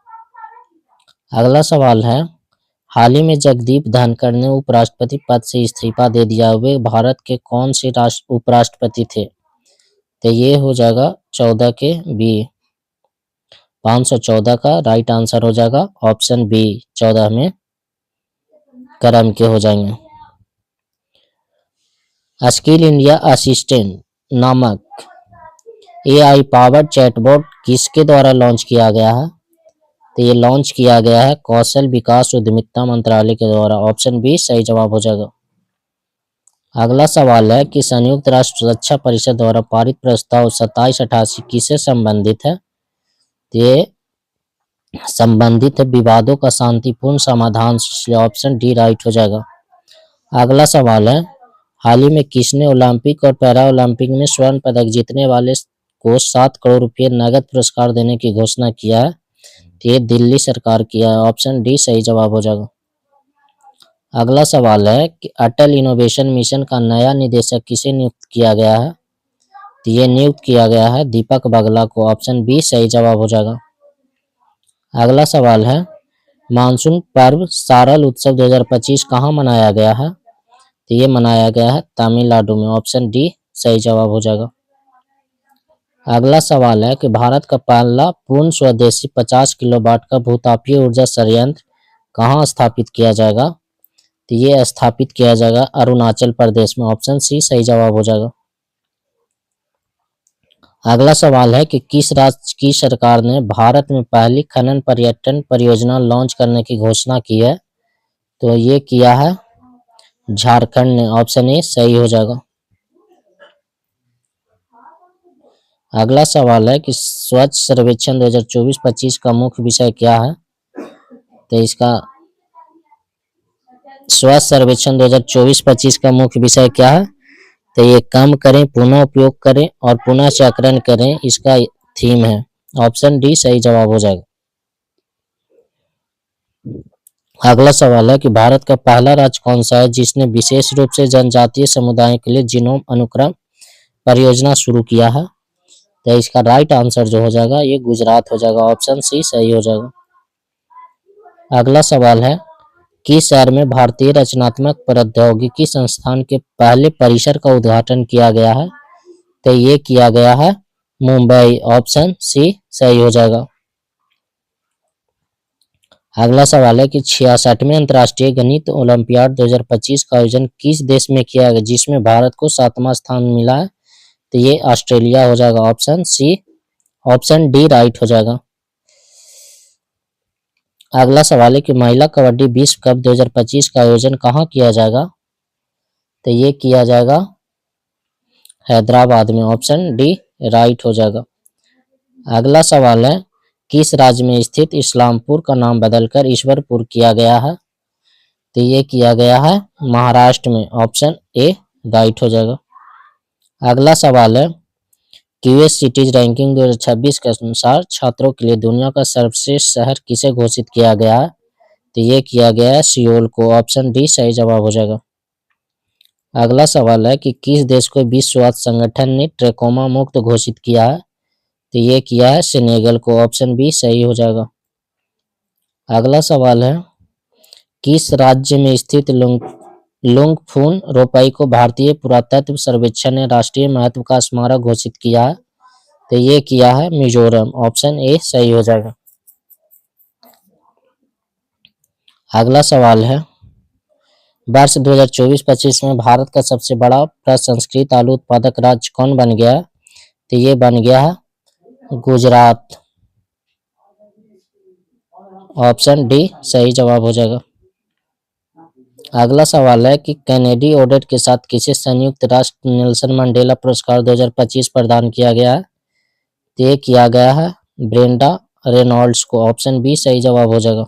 अगला सवाल है, हाल ही में जगदीप धनखड़ ने उपराष्ट्रपति पद से इस्तीफा दे दिया, वे भारत के कौन से उपराष्ट्रपति थे? तो ये हो जाएगा 14 के बी, 514 का राइट आंसर हो जाएगा, ऑप्शन बी 14 में करम के हो जाएंगे। स्किल इंडिया असिस्टेंट नामक AI पावर्ड चैटबॉट किसके द्वारा लॉन्च किया गया है? तो ये लॉन्च किया गया है कौशल विकास उद्यमिता मंत्रालय के द्वारा, ऑप्शन बी सही जवाब हो जाएगा। अगला सवाल है कि संयुक्त राष्ट्र सुरक्षा परिषद द्वारा पारित प्रस्ताव 2788 किससे संबंधित है? तो ये संबंधित है विवादों का शांतिपूर्ण समाधान से, इसलिए ऑप्शन डी राइट हो जाएगा। अगला सवाल है, हाल ही में किसने ओलंपिक और पैरा ओलंपिक में स्वर्ण पदक जीतने वाले को 7 करोड़ रुपये नगद पुरस्कार देने की घोषणा किया है? तो ये दिल्ली सरकार किया है, ऑप्शन डी सही जवाब हो जाएगा। अगला सवाल है कि अटल इनोवेशन मिशन का नया निदेशक किसे नियुक्त किया गया है? तो ये नियुक्त किया गया है दीपक बगला को, ऑप्शन बी सही जवाब हो जाएगा। अगला सवाल है, मानसून पर्व सारल उत्सव 2025 कहाँ मनाया गया है? तो ये मनाया गया है तमिलनाडु में, ऑप्शन डी सही जवाब हो जाएगा। अगला सवाल है कि भारत का पहला पूर्ण स्वदेशी 50 किलोवाट का भूतापीय ऊर्जा संयंत्र कहाँ स्थापित किया जाएगा? तो ये स्थापित किया जाएगा अरुणाचल प्रदेश में, ऑप्शन सी सही जवाब हो जाएगा। अगला सवाल है कि किस राज्य की सरकार ने भारत में पहली खनन पर्यटन परियोजना लॉन्च करने की घोषणा की है? तो ये किया है झारखंड ने, ऑप्शन ए सही हो जाएगा। अगला सवाल है कि स्वच्छ सर्वेक्षण 2024-25 का मुख्य विषय क्या है? तो इसका स्वच्छ सर्वेक्षण 2024-25 का मुख्य विषय क्या है? तो ये कम करें, पुनः उपयोग करें और पुनः चक्रण करें, इसका थीम है, ऑप्शन डी सही जवाब हो जाएगा। अगला सवाल है कि भारत का पहला राज्य कौन सा है जिसने विशेष रूप से जनजातीय समुदायों के लिए जीनोम अनुक्रम परियोजना शुरू किया है? तो इसका राइट आंसर जो हो जाएगा ये गुजरात हो जाएगा, ऑप्शन सी सही हो जाएगा। अगला सवाल है, किस शहर में भारतीय रचनात्मक प्रौद्योगिकी संस्थान के पहले परिसर का उद्घाटन किया गया है? तो ये किया गया है मुंबई। ऑप्शन सी सही हो जाएगा। अगला सवाल है कि 66वें अंतर्राष्ट्रीय गणित ओलंपियाड 2025 का आयोजन किस देश में किया गया जिसमें भारत को 7वां स्थान मिला है? तो ये ऑस्ट्रेलिया हो जाएगा। Option C, option D right हो जाएगा। अगला सवाल है कि महिला कबड्डी विश्व कप 2025 का आयोजन कहाँ किया जाएगा? तो ये किया जाएगा हैदराबाद में। ऑप्शन डी राइट हो जाएगा। अगला सवाल है, किस राज्य में स्थित इस्लामपुर का नाम बदलकर ईश्वरपुर किया गया है? तो ये किया गया है महाराष्ट्र में। ऑप्शन ए राइट हो जाएगा। अगला सवाल है, क्यूएस सिटीज रैंकिंग 2026 के अनुसार छात्रों के लिए दुनिया का सर्वश्रेष्ठ शहर किसे घोषित किया गया है? तो ये किया गया है सियोल को। ऑप्शन डी सही जवाब हो जाएगा। अगला सवाल है कि किस देश को विश्व स्वास्थ्य संगठन ने ट्रैकोमा मुक्त घोषित किया है? तो ये किया है सेनेगल को। ऑप्शन बी सही हो जाएगा। अगला सवाल है, किस राज्य में स्थित लुंगफुन रोपाई को भारतीय पुरातत्व सर्वेक्षण ने राष्ट्रीय महत्व का स्मारक घोषित किया है? तो ये किया है मिजोरम। ऑप्शन ए सही हो जाएगा। अगला सवाल है, वर्ष 2024-25 में भारत का सबसे बड़ा प्रसंस्कृत आलू उत्पादक राज्य कौन बन गया? तो ये बन गया है गुजरात। ऑप्शन डी सही जवाब हो जाएगा। अगला सवाल है कि कैनेडी ऑडिट के साथ किसे संयुक्त राष्ट्र नेल्सन मंडेला पुरस्कार 2025 प्रदान किया गया है? तो ये किया गया है ब्रेंडा रेनॉल्ड्स को। ऑप्शन बी सही जवाब हो जाएगा।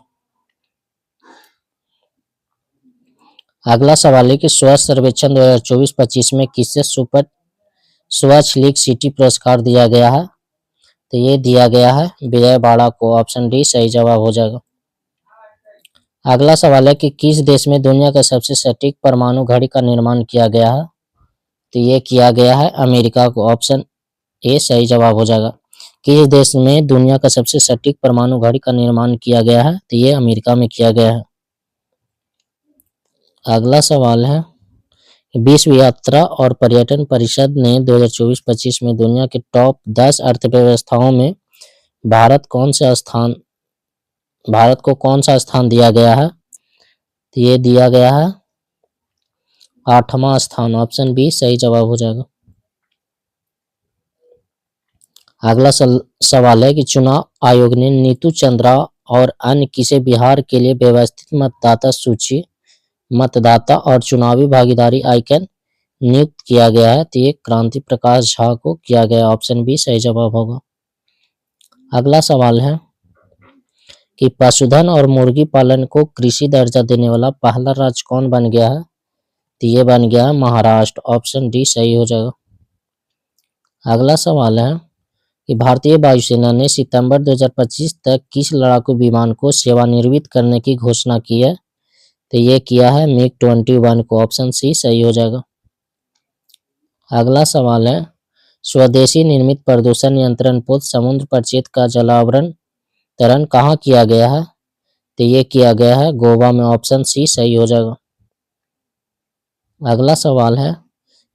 अगला सवाल है कि स्वच्छ सर्वेक्षण 2024-25 में किसे सुपर स्वच्छ लीग सिटी पुरस्कार दिया गया है? तो ये दिया गया है विजयवाड़ा को। ऑप्शन डी सही जवाब हो जाएगा। अगला सवाल है कि किस देश में दुनिया का सबसे सटीक परमाणु घड़ी का निर्माण किया गया है? तो ये किया गया है अमेरिका को। ऑप्शन ए सही जवाब हो जाएगा। किस देश में दुनिया का सबसे सटीक परमाणु घड़ी का निर्माण किया गया है? तो ये अमेरिका में किया गया है। अगला सवाल है, विश्व यात्रा और पर्यटन परिषद ने 2024-25 में दुनिया के टॉप 10 अर्थव्यवस्थाओं में भारत को कौन सा स्थान दिया गया है? तो ये दिया गया है 8वां स्थान। ऑप्शन बी सही जवाब हो जाएगा। अगला सवाल है कि चुनाव आयोग ने नीतू चंद्रा और अन्य किसे बिहार के लिए व्यवस्थित मतदाता सूची, मतदाता और चुनावी भागीदारी आइकन नियुक्त किया गया है? तो ये क्रांति प्रकाश झा को किया गया। ऑप्शन बी सही जवाब होगा। अगला सवाल है कि पशुधन और मुर्गी पालन को कृषि दर्जा देने वाला पहला राज्य कौन बन गया है? तो ये बन गया है महाराष्ट्र। ऑप्शन डी सही हो जाएगा। अगला सवाल है कि भारतीय वायुसेना ने सितंबर 2025 तक किस लड़ाकू विमान को सेवानिवृत्त करने की घोषणा की है? तो ये किया है मिग 21 को। ऑप्शन सी सही हो जाएगा। अगला सवाल है, स्वदेशी निर्मित प्रदूषण नियंत्रण पोत समुद्र परिक्षेत्र का जलावरण तरण कहाँ किया गया है? तो ये किया गया है गोवा में। ऑप्शन सी सही हो जाएगा। अगला सवाल है,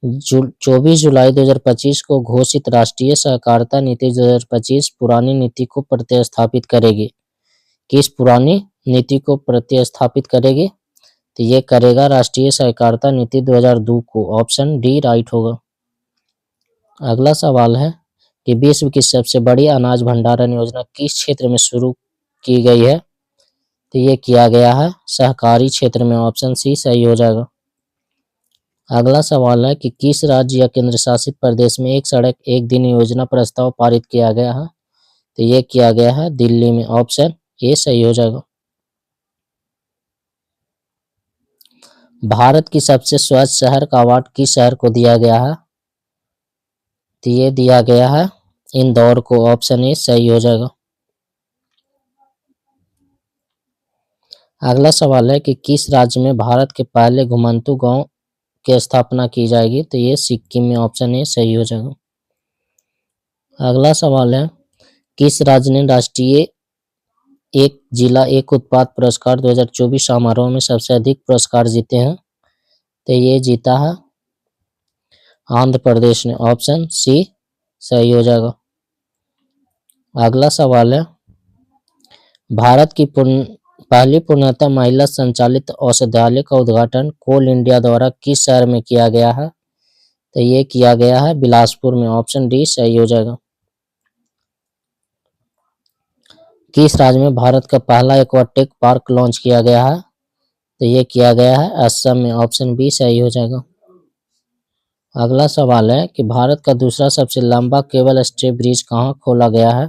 24 जुलाई 2025 को घोषित राष्ट्रीय सहकारिता नीति 2025 पुरानी नीति को प्रतिस्थापित करेगी। किस पुरानी नीति को प्रतिस्थापित करेगी? तो ये करेगा राष्ट्रीय सहकारिता नीति 2002 को। ऑप्शन डी राइट होगा। अगला सवाल है कि विश्व की सबसे बड़ी अनाज भंडारण योजना किस क्षेत्र में शुरू की गई है? तो ये किया गया है सहकारी क्षेत्र में। ऑप्शन सी सही हो जाएगा। अगला सवाल है कि किस राज्य या केंद्र शासित प्रदेश में एक सड़क एक दिन योजना प्रस्ताव पारित किया गया है? तो ये किया गया है दिल्ली में। ऑप्शन ए सही हो जाएगा। भारत की सबसे स्वच्छ शहर का अवार्ड किस शहर को दिया गया है? तो ये दिया गया है इंदौर को। ऑप्शन ए सही हो जाएगा। अगला सवाल है कि किस राज्य में भारत के पहले घुमंतू गांव की स्थापना की जाएगी? तो ये सिक्किम में। ऑप्शन ए सही हो जाएगा। अगला सवाल है, किस राज्य ने राष्ट्रीय एक जिला एक उत्पाद पुरस्कार 2024 समारोह में सबसे अधिक पुरस्कार जीते हैं? तो ये जीता है आंध्र प्रदेश ने, ऑप्शन सी सही हो जाएगा। अगला सवाल है, भारत की पहली पूर्णतः महिला संचालित औषधालय का उद्घाटन कोल इंडिया द्वारा किस शहर में किया गया है? तो ये किया गया है बिलासपुर में, ऑप्शन डी सही हो जाएगा। किस राज्य में भारत का पहला एक्वाटिक पार्क लॉन्च किया गया है? तो ये किया गया है असम में, ऑप्शन बी सही हो जाएगा। अगला सवाल है कि भारत का दूसरा सबसे लंबा केबल स्टे ब्रिज कहाँ खोला गया है?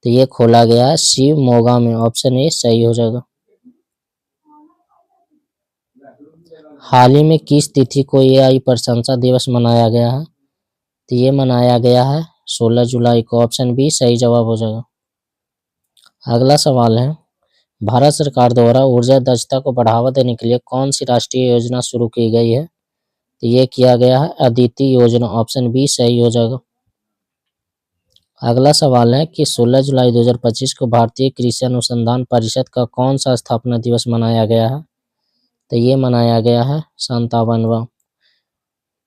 तो ये खोला गया है शिवमोगा में, ऑप्शन ए सही हो जाएगा। हाल ही में किस तिथि को एआई प्रशंसा दिवस मनाया गया है? तो ये मनाया गया है 16 जुलाई को, ऑप्शन बी सही जवाब हो जाएगा। अगला सवाल है, भारत सरकार द्वारा ऊर्जा दक्षता को बढ़ावा देने के लिए कौन सी राष्ट्रीय योजना शुरू की गई है? तो ये किया गया है अदिति योजना, ऑप्शन बी सही हो जाएगा। अगला सवाल है कि 16 जुलाई 2025 को भारतीय कृषि अनुसंधान परिषद का कौन सा स्थापना दिवस मनाया गया है? तो ये मनाया गया है 57वां,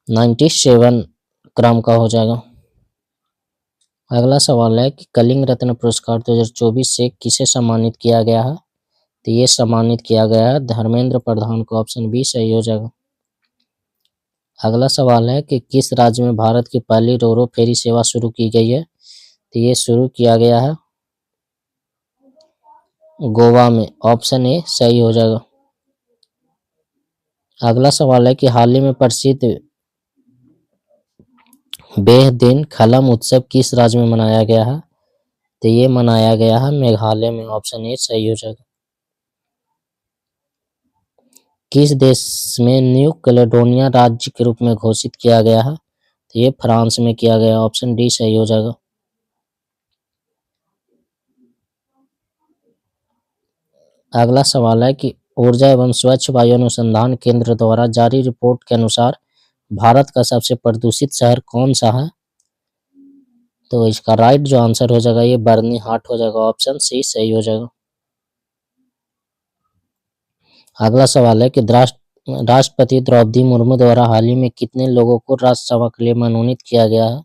97 क्रम का हो जाएगा। अगला सवाल है कि कलिंग रत्न पुरस्कार 2024 से किसे सम्मानित किया गया है? तो ये सम्मानित किया गया है धर्मेंद्र प्रधान को, ऑप्शन बी सही हो जाएगा। अगला सवाल है कि किस राज्य में भारत की पहली रोरो फेरी सेवा शुरू की गई है? तो ये शुरू किया गया है गोवा में, ऑप्शन ए सही हो जाएगा। अगला सवाल है कि हाल ही में प्रसिद्ध बेह दिन खलम उत्सव किस राज्य में मनाया गया है? तो ये मनाया गया है मेघालय में, ऑप्शन ए सही हो जाएगा। किस देश में न्यू कैलेडोनिया राज्य के रूप में घोषित किया गया है? तो ये फ्रांस में किया गया, ऑप्शन डी सही हो जाएगा। अगला सवाल है कि ऊर्जा एवं स्वच्छ वायु अनुसंधान केंद्र द्वारा जारी रिपोर्ट के अनुसार भारत का सबसे प्रदूषित शहर कौन सा है? तो इसका राइट जो आंसर हो जाएगा ये बर्नी हाट हो जाएगा, ऑप्शन सी सही हो जाएगा। अगला सवाल है कि राष्ट्रपति द्रौपदी मुर्मू द्वारा हाल ही में कितने लोगों को राज्यसभा के लिए मनोनीत किया गया है?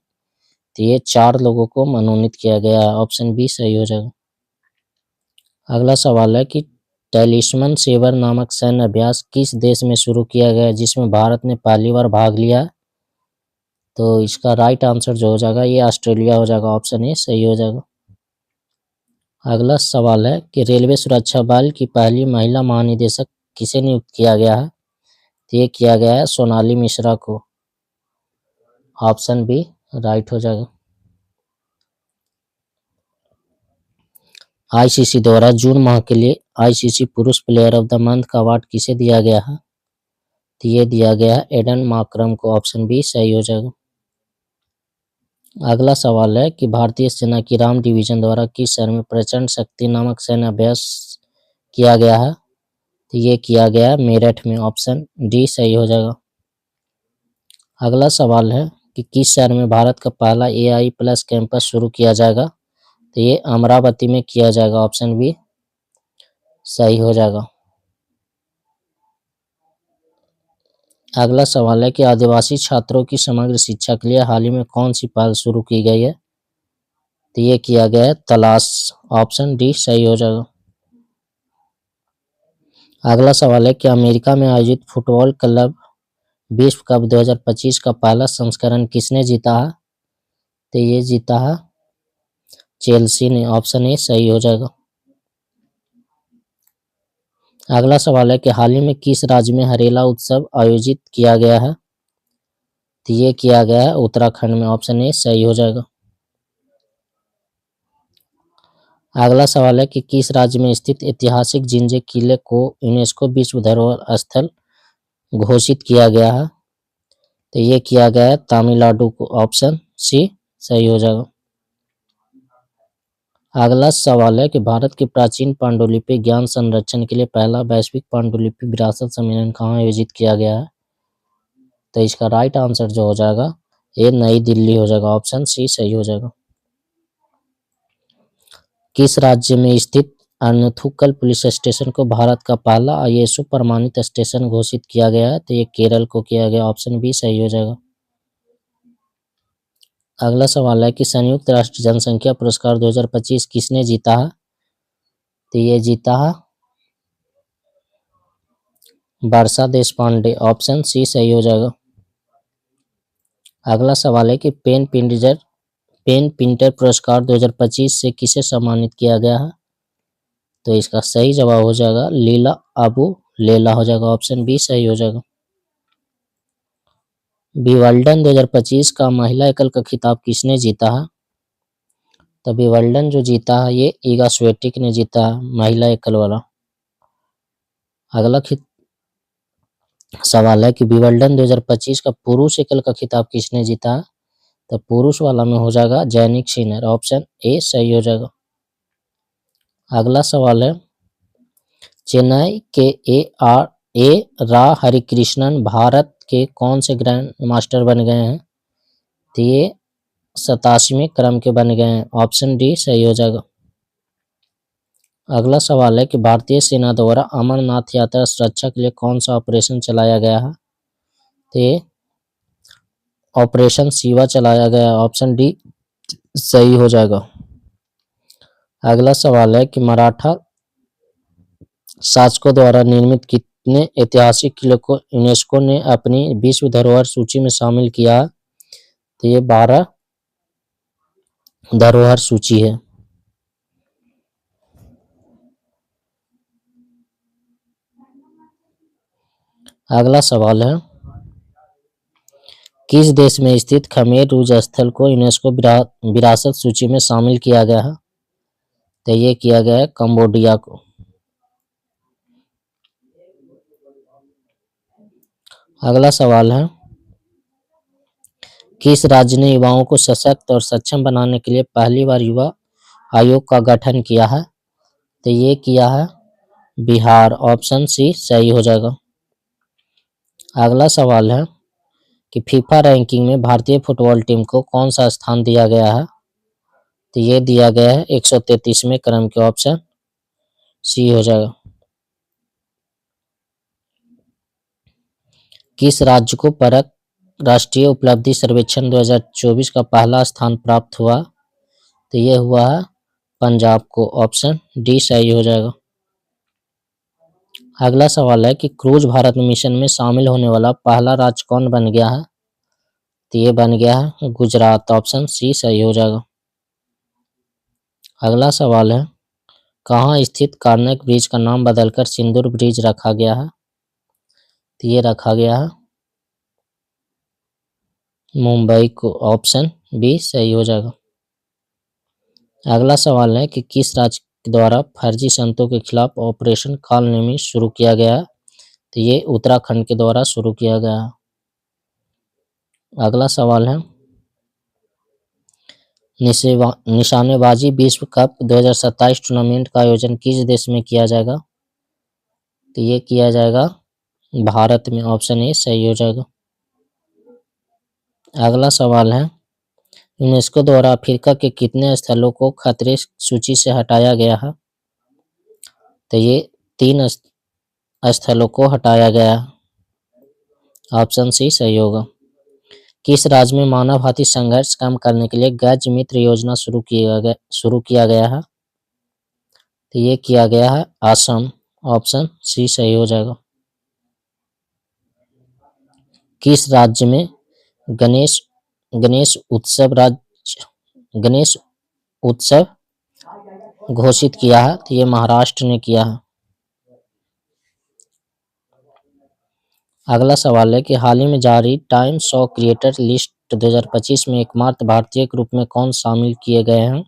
तो ये 4 लोगों को मनोनीत किया गया है, ऑप्शन बी सही हो जाएगा। अगला सवाल है कि टैलिस्मन सेवर नामक सैन्य अभ्यास किस देश में शुरू किया गया है जिसमें भारत ने पहली बार भाग लिया? तो इसका राइट आंसर जो हो जाएगा ये ऑस्ट्रेलिया हो जाएगा, ऑप्शन ए सही हो जाएगा। अगला सवाल है कि रेलवे सुरक्षा बल की पहली महिला महानिदेशक किसे नियुक्त किया गया है? तो ये किया गया है सोनाली मिश्रा को, ऑप्शन बी राइट हो जाएगा। आईसीसी द्वारा जून माह के लिए आईसीसी पुरुष प्लेयर ऑफ द मंथ का अवार्ड किसे दिया गया है? तो ये दिया गया है एडन मार्करम को, ऑप्शन बी सही हो जाएगा। अगला सवाल है कि भारतीय सेना की राम डिवीजन द्वारा किस शहर में प्रचंड शक्ति नामक सैन्य अभ्यास किया गया है? तो ये किया गया है मेरठ में, ऑप्शन डी सही हो जाएगा। अगला सवाल है कि किस शहर में भारत का पहला एआई प्लस कैंपस शुरू किया जाएगा? तो ये अमरावती में किया जाएगा, ऑप्शन बी सही हो जाएगा। अगला सवाल है कि आदिवासी छात्रों की समग्र शिक्षा के लिए हाल ही में कौन सी पहल शुरू की गई है? तो ये किया गया है तलाश, ऑप्शन डी सही हो जाएगा। अगला सवाल है कि अमेरिका में आयोजित फुटबॉल क्लब विश्व कप 2025 का पहला संस्करण किसने जीता है? तो ये जीता है चेल्सी ने, ऑप्शन ए सही हो जाएगा। अगला सवाल है कि हाल ही में किस राज्य में हरेला उत्सव आयोजित किया गया है? तो ये किया गया है उत्तराखंड में, ऑप्शन ए सही हो जाएगा। अगला सवाल है कि किस राज्य में स्थित ऐतिहासिक जिंजे किले को यूनेस्को विश्व धरोहर स्थल घोषित किया गया है? तो ये किया गया है तमिलनाडु को, ऑप्शन सी सही हो जाएगा। अगला सवाल है कि भारत की प्राचीन पांडुलिपि ज्ञान संरक्षण के लिए पहला वैश्विक पांडुलिपि विरासत सम्मेलन कहाँ आयोजित किया गया है? तो इसका राइट आंसर जो हो जाएगा ये नई दिल्ली हो जाएगा, ऑप्शन सी सही हो जाएगा। किस राज्य में स्थित अनथुक्कल पुलिस स्टेशन को भारत का पहला आईएसओ प्रमाणित स्टेशन घोषित किया गया है? तो ये केरल को किया गया। ऑप्शन बी सही हो जाएगा। अगला सवाल है कि संयुक्त राष्ट्र जनसंख्या पुरस्कार 2025 किसने जीता है? तो ये जीता है वर्षा देशपांडे। ऑप्शन सी सही हो जाएगा। अगला सवाल है कि पेन पिंटर पुरस्कार 2025 से किसे सम्मानित किया गया है? तो इसका सही जवाब हो जाएगा लीला अबू लेला हो जाएगा। ऑप्शन बी सही हो जाएगा। विंबलडन 2025 का महिला एकल का खिताब किसने जीता है? तो विंबलडन जो जीता है ये ईगा स्वियाटेक ने जीता है, महिला एकल वाला। अगला सवाल है कि विंबलडन 2025 का पुरुष एकल का खिताब किसने जीता है? तो पुरुष वाला में हो जाएगा जैनिक सिनर। ऑप्शन ए सही हो जाएगा। अगला सवाल है चेन्नई के ए रा हरिकृष्णन भारत के कौन से ग्रैंड मास्टर बन गए हैं? तो ये 87वें क्रम के बन गए हैं। ऑप्शन डी सही हो जाएगा। अगला सवाल है कि भारतीय सेना द्वारा अमरनाथ यात्रा सुरक्षा के लिए कौन सा ऑपरेशन चलाया गया है? तो ये ऑपरेशन शिवा चलाया गया। ऑप्शन डी सही हो जाएगा। अगला सवाल है कि मराठा शासकों द्वारा निर्मित कितने ऐतिहासिक किले को यूनेस्को ने अपनी विश्व धरोहर सूची में शामिल किया? तो ये 12 धरोहर सूची है। अगला सवाल है किस देश में स्थित खमेर रुज स्थल को यूनेस्को विरासत सूची में शामिल किया गया है? तो ये किया गया है कंबोडिया को। अगला सवाल है किस राज्य ने युवाओं को सशक्त और सक्षम बनाने के लिए पहली बार युवा आयोग का गठन किया है? तो ये किया है बिहार। ऑप्शन सी सही हो जाएगा। अगला सवाल है कि फीफा रैंकिंग में भारतीय फुटबॉल टीम को कौन सा स्थान दिया गया है? तो ये दिया गया है 133वें क्रम के। ऑप्शन सी हो जाएगा। किस राज्य को परक राष्ट्रीय उपलब्धि सर्वेक्षण 2024 का पहला स्थान प्राप्त हुआ? तो ये हुआ है पंजाब को। ऑप्शन डी सही हो जाएगा। अगला सवाल है कि क्रूज भारत मिशन में शामिल होने वाला पहला राज्य कौन बन गया है? तो ये बन गया है गुजरात। ऑप्शन सी सही हो जाएगा। अगला सवाल है कहाँ स्थित कार्नक ब्रिज का नाम बदलकर सिंदूर ब्रिज रखा गया है? तो ये रखा गया है मुंबई को। ऑप्शन बी सही हो जाएगा। अगला सवाल है कि किस राज्य द्वारा फर्जी संतों के खिलाफ ऑपरेशन कालनेमी शुरू किया गया है? तो ये उत्तराखंड के द्वारा शुरू किया गया है। अगला सवाल है निशानेबाजी विश्व कप 2027 टूर्नामेंट का आयोजन किस देश में किया जाएगा? तो ये किया जाएगा भारत में। ऑप्शन ए सही हो जाएगा। अगला सवाल है यूनेस्को द्वारा अफ्रीका के कितने स्थलों को खतरे सूची से हटाया गया है? तो ये 3 स्थलों को हटाया गया है। ऑप्शन सी सही होगा। किस राज्य में मानव हाथी संघर्ष कम करने के लिए गज मित्र योजना शुरू किया गया है? तो ये किया गया है असम। ऑप्शन सी सही हो जाएगा। किस राज्य में गणेश गणेश उत्सव घोषित किया है? तो ये महाराष्ट्र ने किया है। अगला सवाल है कि हाल ही में जारी टाइम्स ऑफ क्रिएटर लिस्ट 2025 में एकमात्र भारतीय के रूप में कौन शामिल किए गए हैं?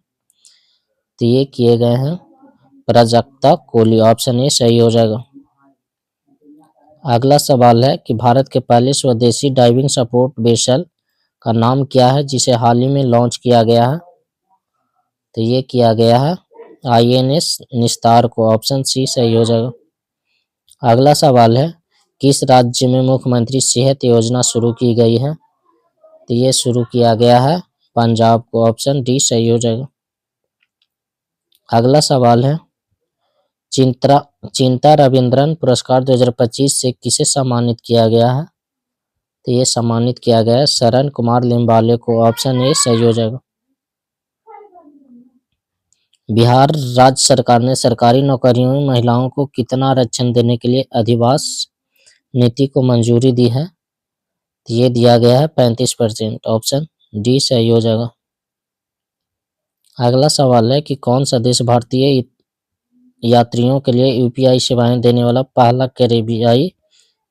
तो ये किए गए हैं प्राजक्ता कोहली। ऑप्शन ए सही हो जाएगा। अगला सवाल है कि भारत के पहले स्वदेशी डाइविंग सपोर्ट वेसल का नाम क्या है जिसे हाल ही में लॉन्च किया गया है? तो ये किया गया है INS निस्तार को। ऑप्शन सी सही हो जाएगा। अगला सवाल है किस राज्य में मुख्यमंत्री सेहत योजना शुरू की गई है? तो ये शुरू किया गया है पंजाब को। ऑप्शन डी सही हो जाएगा। अगला सवाल है, चिंता चिंता रविंद्रन पुरस्कार 2025 से किसे सम्मानित किया गया है? तो ये सम्मानित किया गया है शरण कुमार लिम्बाले को। ऑप्शन ए सही हो जाएगा। बिहार राज्य सरकार ने सरकारी नौकरियों में महिलाओं को कितना आरक्षण देने के लिए अधिवास नीति को मंजूरी दी है? तो ये दिया गया है 35%। ऑप्शन डी सही हो जाएगा। अगला सवाल है कि कौन सा देश भारतीय यात्रियों के लिए यूपीआई सेवाएं देने वाला पहला कैरेबियाई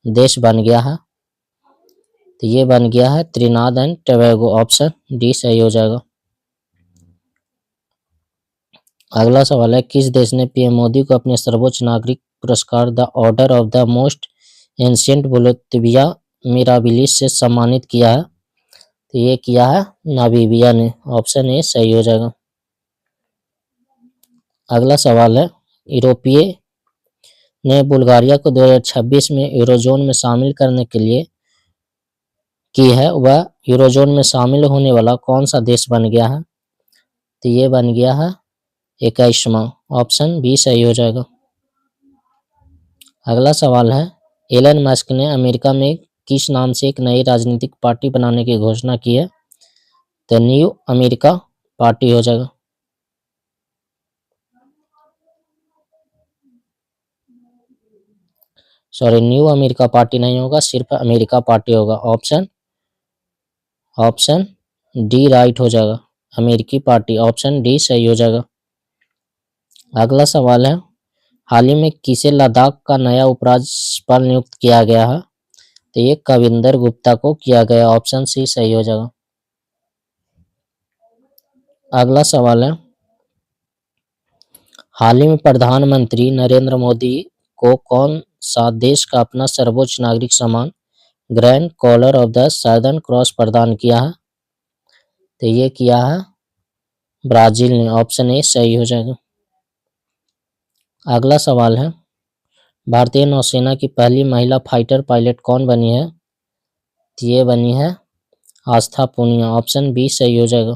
देश बन गया है? तो ये बन गया है त्रिनाद एंड टोबैगो। ऑप्शन डी सही हो जाएगा। अगला सवाल है, किस देश ने पीएम मोदी को अपने सर्वोच्च नागरिक पुरस्कार the order of the most ancient Bolivia mirabilis से सम्मानित किया है? तो ये किया है नामीबिया ने। ऑप्शन ए सही हो जाएगा। अगला सवाल है, यूरोपीय ने बुल्गारिया को 2026 में यूरोजोन में शामिल करने के लिए की है, वह यूरोजोन में शामिल होने वाला कौन सा देश बन गया है? तो ये बन गया है 21वां। ऑप्शन बी सही हो जाएगा। अगला सवाल है, एलन मस्क ने अमेरिका में किस नाम से एक नई राजनीतिक पार्टी बनाने की घोषणा की है? तो न्यू अमेरिका पार्टी हो जाएगा। सॉरी, न्यू अमेरिका पार्टी नहीं होगा, सिर्फ अमेरिका पार्टी होगा। ऑप्शन डी राइट हो जाएगा, अमेरिकी पार्टी। ऑप्शन डी सही हो जाएगा। अगला सवाल है, हाल ही में किसे लद्दाख का नया उपराज्यपाल नियुक्त किया गया है? तो ये कविंदर गुप्ता को किया गया। ऑप्शन सी सही हो जाएगा। अगला सवाल है, हाल ही में प्रधानमंत्री नरेंद्र मोदी को कौन सा देश का अपना सर्वोच्च नागरिक सम्मान Grand Collar of the Southern Cross प्रदान किया है? तो ये किया है ब्राजील ने। ऑप्शन ए सही हो जाएगा। अगला सवाल है, भारतीय नौसेना की पहली महिला फाइटर पायलट कौन बनी है? तो ये बनी है आस्था पूनिया। ऑप्शन बी सही हो जाएगा।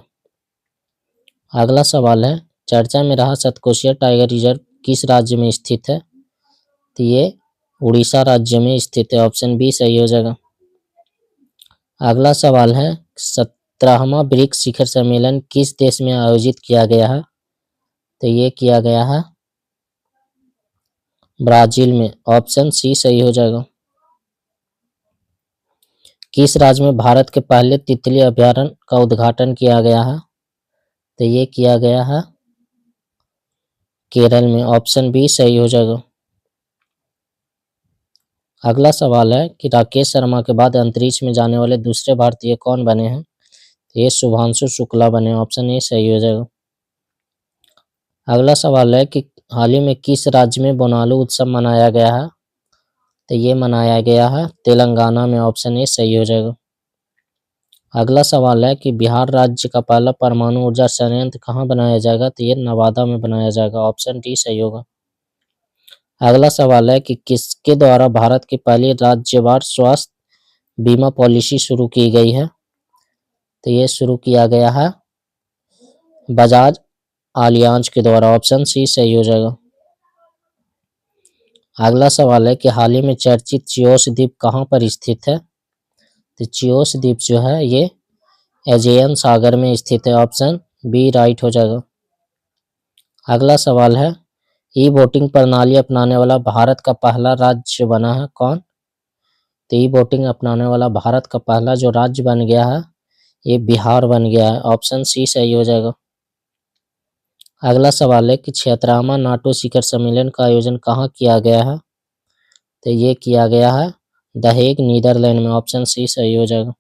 अगला सवाल है, चर्चा में रहा सतकोशिया टाइगर रिजर्व किस राज्य में स्थित है? तो ये उड़ीसा राज्य में स्थित है। ऑप्शन बी सही हो जाएगा। अगला सवाल है, 17वां ब्रिक्स शिखर सम्मेलन किस देश में आयोजित किया गया है? तो ये किया गया है ब्राजील में। ऑप्शन सी सही हो जाएगा। किस राज्य में भारत के पहले तितली अभयारण्य का उद्घाटन किया गया है? तो ये किया गया है केरल में। ऑप्शन बी सही हो जाएगा। अगला सवाल है कि राकेश शर्मा के बाद अंतरिक्ष में जाने वाले दूसरे भारतीय कौन बने हैं? तो ये शुभांशु शुक्ला बने। ऑप्शन ए सही हो जाएगा। अगला सवाल है कि हाल ही में किस राज्य में बोनालू उत्सव मनाया गया है? तो ये मनाया गया है तेलंगाना में। ऑप्शन ए सही हो जाएगा। अगला सवाल है कि बिहार राज्य का पहला परमाणु ऊर्जा संयंत्र कहाँ बनाया जाएगा? तो ये नवादा में बनाया जाएगा। ऑप्शन डी सही होगा। अगला सवाल है कि किसके द्वारा भारत की पहली राज्यवार स्वास्थ्य बीमा पॉलिसी शुरू की गई है? तो ये शुरू किया गया है बजाज आलियांज के द्वारा। ऑप्शन सी सही हो जाएगा। अगला सवाल है कि हाल ही में चर्चित चियोस द्वीप कहाँ पर स्थित है? तो चियोस द्वीप जो है ये एजियन सागर में स्थित है। ऑप्शन बी राइट हो जाएगा। अगला सवाल है, ई वोटिंग प्रणाली अपनाने वाला भारत का पहला राज्य बना है कौन? तो ई वोटिंग अपनाने वाला भारत का पहला जो राज्य बन गया है ये बिहार बन गया है। ऑप्शन सी सही हो जाएगा। अगला सवाल है कि 76वां नाटो शिखर सम्मेलन का आयोजन कहाँ किया गया है? तो ये किया गया है द हेग नीदरलैंड में। ऑप्शन सी सही हो जाएगा।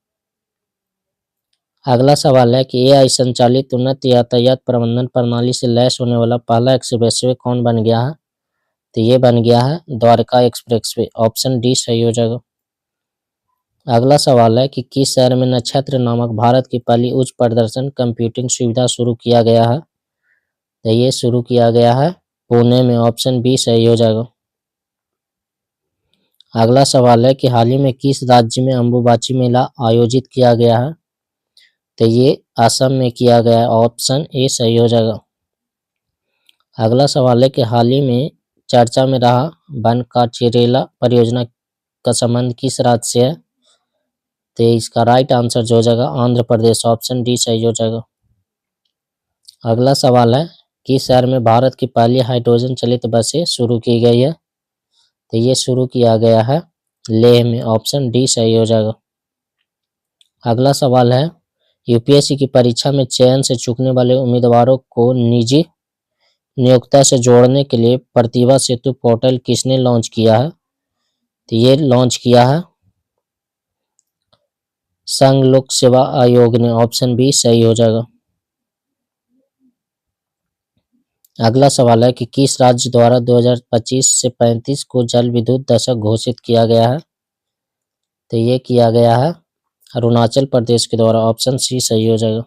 अगला सवाल है कि एआई संचालित उन्नत यातायात प्रबंधन प्रणाली से लैस होने वाला पहला एक्सप्रेसवे कौन बन गया है? तो ये बन गया है द्वारका एक्सप्रेसवे। ऑप्शन डी सही हो जाएगा। अगला सवाल है कि किस शहर में नक्षत्र नामक भारत की पहली उच्च प्रदर्शन कंप्यूटिंग सुविधा शुरू किया गया है? तो ये शुरू किया गया है पुणे में। ऑप्शन बी सही हो जाएगा। अगला सवाल है कि हाल ही में किस राज्य में अंबुबाची मेला आयोजित किया गया है? तो ये असम में किया गया है। ऑप्शन ए सही हो जाएगा। अगला सवाल है कि हाल ही में चर्चा में रहा बनकाचिरेला परियोजना का संबंध किस राज्य से है? तो इसका राइट आंसर जो हो जाएगा आंध्र प्रदेश, ऑप्शन डी सही हो जाएगा। अगला सवाल है किस शहर में भारत की पहली हाइड्रोजन चलित बसें शुरू की गई है? तो ये शुरू किया गया है लेह में, ऑप्शन डी सही हो जाएगा। अगला सवाल है यूपीएससी की परीक्षा में चयन से चूकने वाले उम्मीदवारों को निजी नियोक्ता से जोड़ने के लिए प्रतिभा सेतु पोर्टल किसने लॉन्च किया है? तो ये लॉन्च किया है संघ लोक सेवा आयोग ने, ऑप्शन बी सही हो जाएगा। अगला सवाल है कि किस राज्य द्वारा 2025 से 35 को जल विद्युत दशक घोषित किया गया है? तो ये किया गया है अरुणाचल प्रदेश के द्वारा, ऑप्शन सी सही हो जाएगा।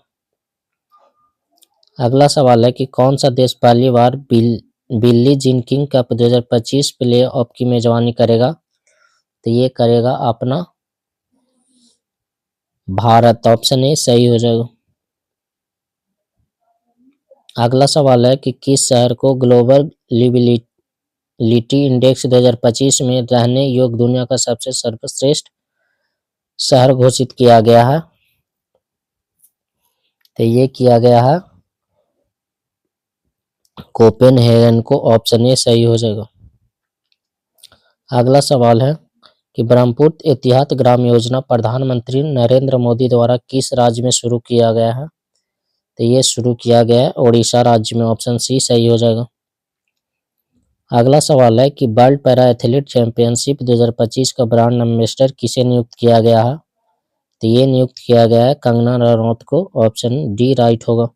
अगला सवाल है कि कौन सा देश पहली बार बिल्ली Jean King cup 2025 play of की मेजबानी करेगा? तो ये करेगा अपना भारत, ऑप्शन ए सही हो जाएगा। अगला सवाल है कि किस शहर को ग्लोबल लिविलिटी इंडेक्स 2025 में रहने योग्य दुनिया का सबसे सर्वश्रेष्ठ शहर घोषित किया गया है? तो ये किया गया है कोपेनहेगन को, ऑप्शन ए सही हो जाएगा। अगला सवाल है कि ब्रह्मपुत्र एतिहाद ग्राम योजना प्रधानमंत्री नरेंद्र मोदी द्वारा किस राज्य में शुरू किया गया है? तो ये शुरू किया गया है ओडिशा राज्य में, ऑप्शन सी सही हो जाएगा। अगला सवाल है कि वर्ल्ड पैरा एथलीट चैंपियनशिप 2025 का ब्रांड एम्बेसडर किसे नियुक्त किया गया है? तो ये नियुक्त किया गया है कंगना रनौत को, ऑप्शन डी राइट होगा।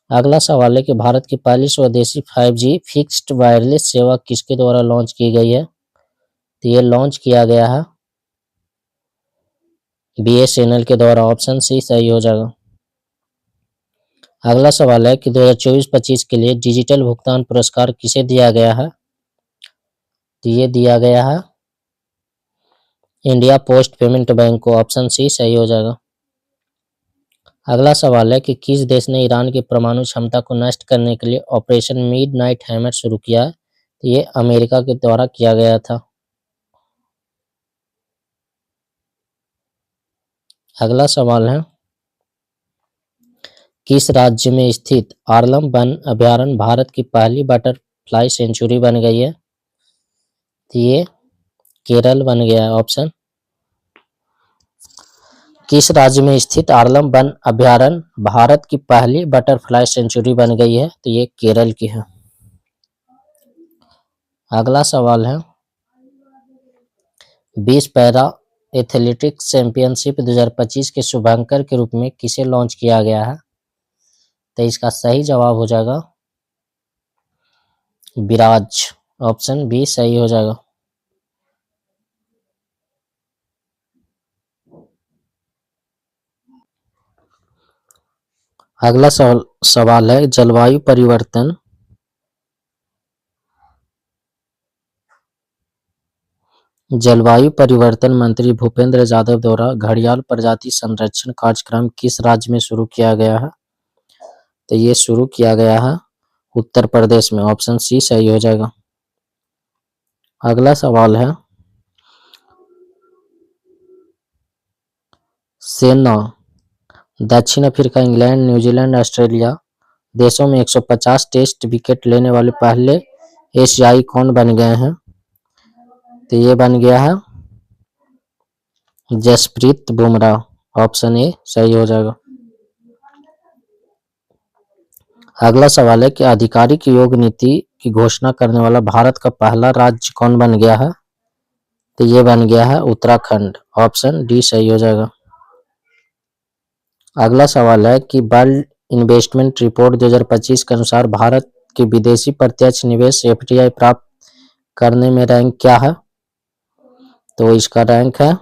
अगला सवाल है कि भारत की पहली स्वदेशी 5G फिक्स्ड वायरलेस सेवा किसके द्वारा लॉन्च की गई है? तो ये लॉन्च किया गया है BSNL के द्वारा, ऑप्शन सी सही हो जाएगा। अगला सवाल है कि 2024-25 के लिए डिजिटल भुगतान पुरस्कार किसे दिया गया है? तो ये दिया गया है इंडिया पोस्ट पेमेंट बैंक को, ऑप्शन सी सही हो जाएगा। अगला सवाल है कि किस देश ने ईरान की परमाणु क्षमता को नष्ट करने के लिए ऑपरेशन मिडनाइट हैमर शुरू किया? तो ये अमेरिका के द्वारा किया गया था। अगला सवाल है किस राज्य में स्थित आर्लम वन अभयारण्य भारत की पहली बटरफ्लाई सेंचुरी बन गई है? तो ये केरल बन गया है, ऑप्शन। किस राज्य में स्थित आर्लम वन अभयारण्य भारत की पहली बटरफ्लाई सेंचुरी बन गई है? तो ये केरल की है। अगला सवाल है 20 पैरा एथलेटिक्स चैंपियनशिप 2025 के शुभांकर के रूप में किसे लॉन्च किया गया है? तो इसका सही जवाब हो जाएगा विराज, ऑप्शन बी सही हो जाएगा। अगला सवाल है जलवायु परिवर्तन मंत्री भूपेंद्र यादव द्वारा घड़ियाल प्रजाति संरक्षण कार्यक्रम किस राज्य में शुरू किया गया है? तो ये शुरू किया गया है उत्तर प्रदेश में, ऑप्शन सी सही हो जाएगा। अगला सवाल है सेना दक्षिण अफ्रीका, इंग्लैंड, न्यूजीलैंड, ऑस्ट्रेलिया देशों में 150 टेस्ट विकेट लेने वाले पहले एशियाई कौन बन गए हैं? तो ये बन गया है जसप्रीत बुमराह, ऑप्शन ए सही हो जाएगा। अगला सवाल है कि आधिकारिक योग नीति की घोषणा करने वाला भारत का पहला राज्य कौन बन गया है? तो ये बन गया है उत्तराखंड, ऑप्शन डी सही हो जाएगा। अगला सवाल है कि वर्ल्ड इन्वेस्टमेंट रिपोर्ट 2025 के अनुसार भारत के विदेशी प्रत्यक्ष निवेश FDI प्राप्त करने में रैंक क्या है? तो इसका रैंक है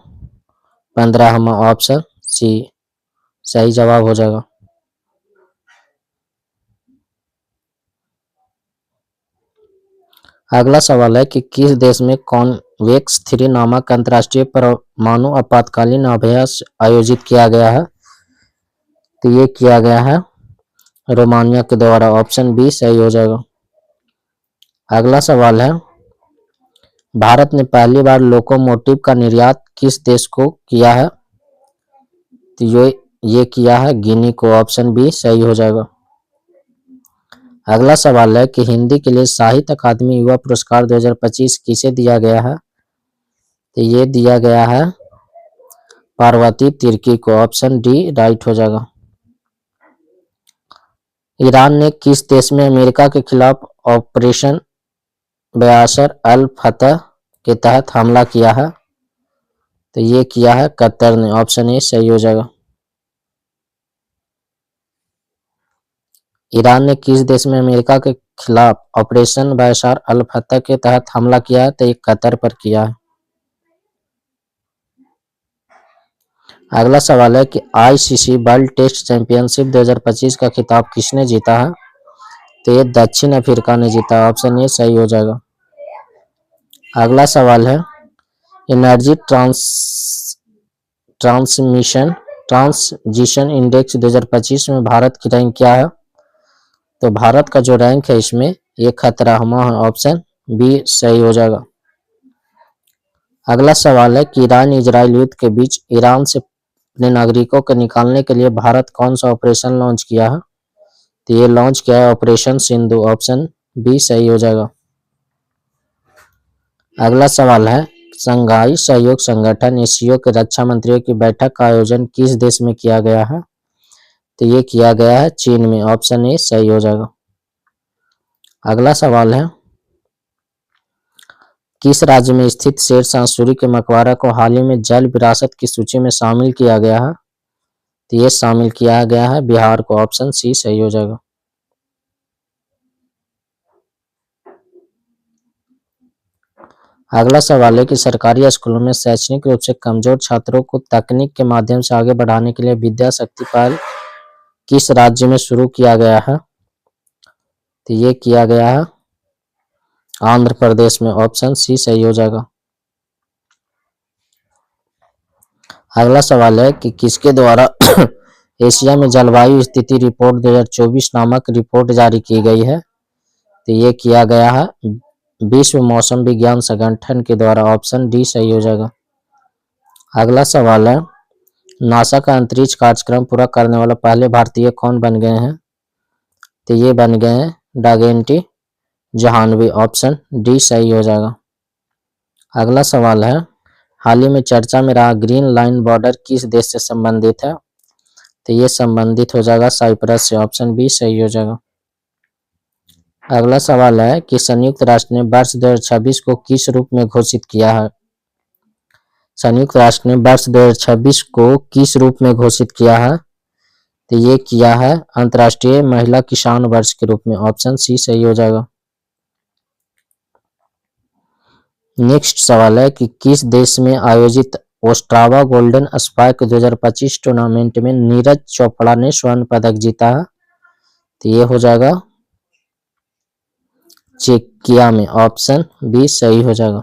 15वां, ऑप्शन सी सही जवाब हो जाएगा। अगला सवाल है कि किस देश में कॉन्वेक्स 3 नामक अंतर्राष्ट्रीय परमाणु आपातकालीन अभ्यास आयोजित किया गया है? तो ये किया गया है रोमानिया के द्वारा, ऑप्शन बी सही हो जाएगा। अगला सवाल है, भारत ने पहली बार लोकोमोटिव का निर्यात किस देश को किया है? तो ये किया है गिनी को, ऑप्शन बी सही हो जाएगा। अगला सवाल है कि हिंदी के लिए साहित्य अकादमी युवा पुरस्कार 2025 किसे दिया गया है? तो ये दिया गया है पार्वती तिर्की को, ऑप्शन डी राइट हो जाएगा। ईरान ने किस देश में अमेरिका के खिलाफ ऑपरेशन बयासर अल फतह के तहत हमला किया है? तो ये किया है कतर ने, ऑप्शन ए सही हो जाएगा। ईरान ने किस देश में अमेरिका के खिलाफ ऑपरेशन बयासर अल फतह के तहत हमला किया है? तो ये कतर पर किया है। अगला सवाल है कि आईसीसी वर्ल्ड टेस्ट चैंपियनशिप 2025 का खिताब किसने जीता है? तो ये दक्षिण अफ्रीका ने जीता, ऑप्शन ए सही हो जाएगा। अगला सवाल है, एनर्जी ट्रांजिशन इंडेक्स 2025 में भारत की रैंक क्या है? तो भारत का जो रैंक है इसमें ये 17वां है, ऑप्शन बी सही हो जाएगा। अगला सवाल है कि ईरान इजराइल युद्ध के बीच ईरान से अपने नागरिकों को निकालने के लिए भारत कौन सा ऑपरेशन लॉन्च किया है? तो ये लॉन्च किया है ऑपरेशन सिंधु, ऑप्शन बी सही हो जाएगा। अगला सवाल है, शंघाई सहयोग संगठन एससीओ के रक्षा मंत्रियों की बैठक का आयोजन किस देश में किया गया है? तो ये किया गया है चीन में, ऑप्शन ए सही हो जाएगा। अगला सवाल है, किस राज्य में स्थित शेरशाह सूरी के मकबरा को हाल ही में जल विरासत की सूची में शामिल किया गया है? तो ये शामिल किया गया है बिहार को, ऑप्शन सी सही हो जाएगा। अगला सवाल है कि सरकारी स्कूलों में शैक्षणिक रूप से कमजोर छात्रों को तकनीक के माध्यम से आगे बढ़ाने के लिए विद्या शक्ति पहल किस राज्य में शुरू किया गया है? तो ये किया गया है आंध्र प्रदेश में, ऑप्शन सी सही हो जाएगा। अगला सवाल है कि किसके द्वारा एशिया में जलवायु स्थिति रिपोर्ट 2024 नामक रिपोर्ट जारी की गई है? तो ये किया गया है विश्व मौसम विज्ञान संगठन के द्वारा, ऑप्शन डी सही हो जाएगा। अगला सवाल है, नासा का अंतरिक्ष कार्यक्रम पूरा करने वाला पहले भारतीय कौन बन गए हैं? तो ये बन गए हैं गगनयात्री जाह्नवी, ऑप्शन डी सही हो जाएगा। अगला सवाल है, हाल ही में चर्चा में रहा ग्रीन लाइन बॉर्डर किस देश से संबंधित है? तो ये संबंधित हो जाएगा साइप्रस से, ऑप्शन बी सही हो जाएगा। अगला सवाल है कि संयुक्त राष्ट्र ने वर्ष 2026 को किस रूप में घोषित किया है? संयुक्त राष्ट्र ने वर्ष 2026 को किस रूप में घोषित किया है? तो ये किया है अंतर्राष्ट्रीय महिला किसान वर्ष के रूप में, ऑप्शन सी सही हो जाएगा। नेक्स्ट सवाल है कि किस देश में आयोजित ओस्ट्रावा गोल्डन स्पाइक 2025 टूर्नामेंट में नीरज चोपड़ा ने स्वर्ण पदक जीता है? तो ये हो जाएगा चेकिया में, ऑप्शन बी सही हो जाएगा।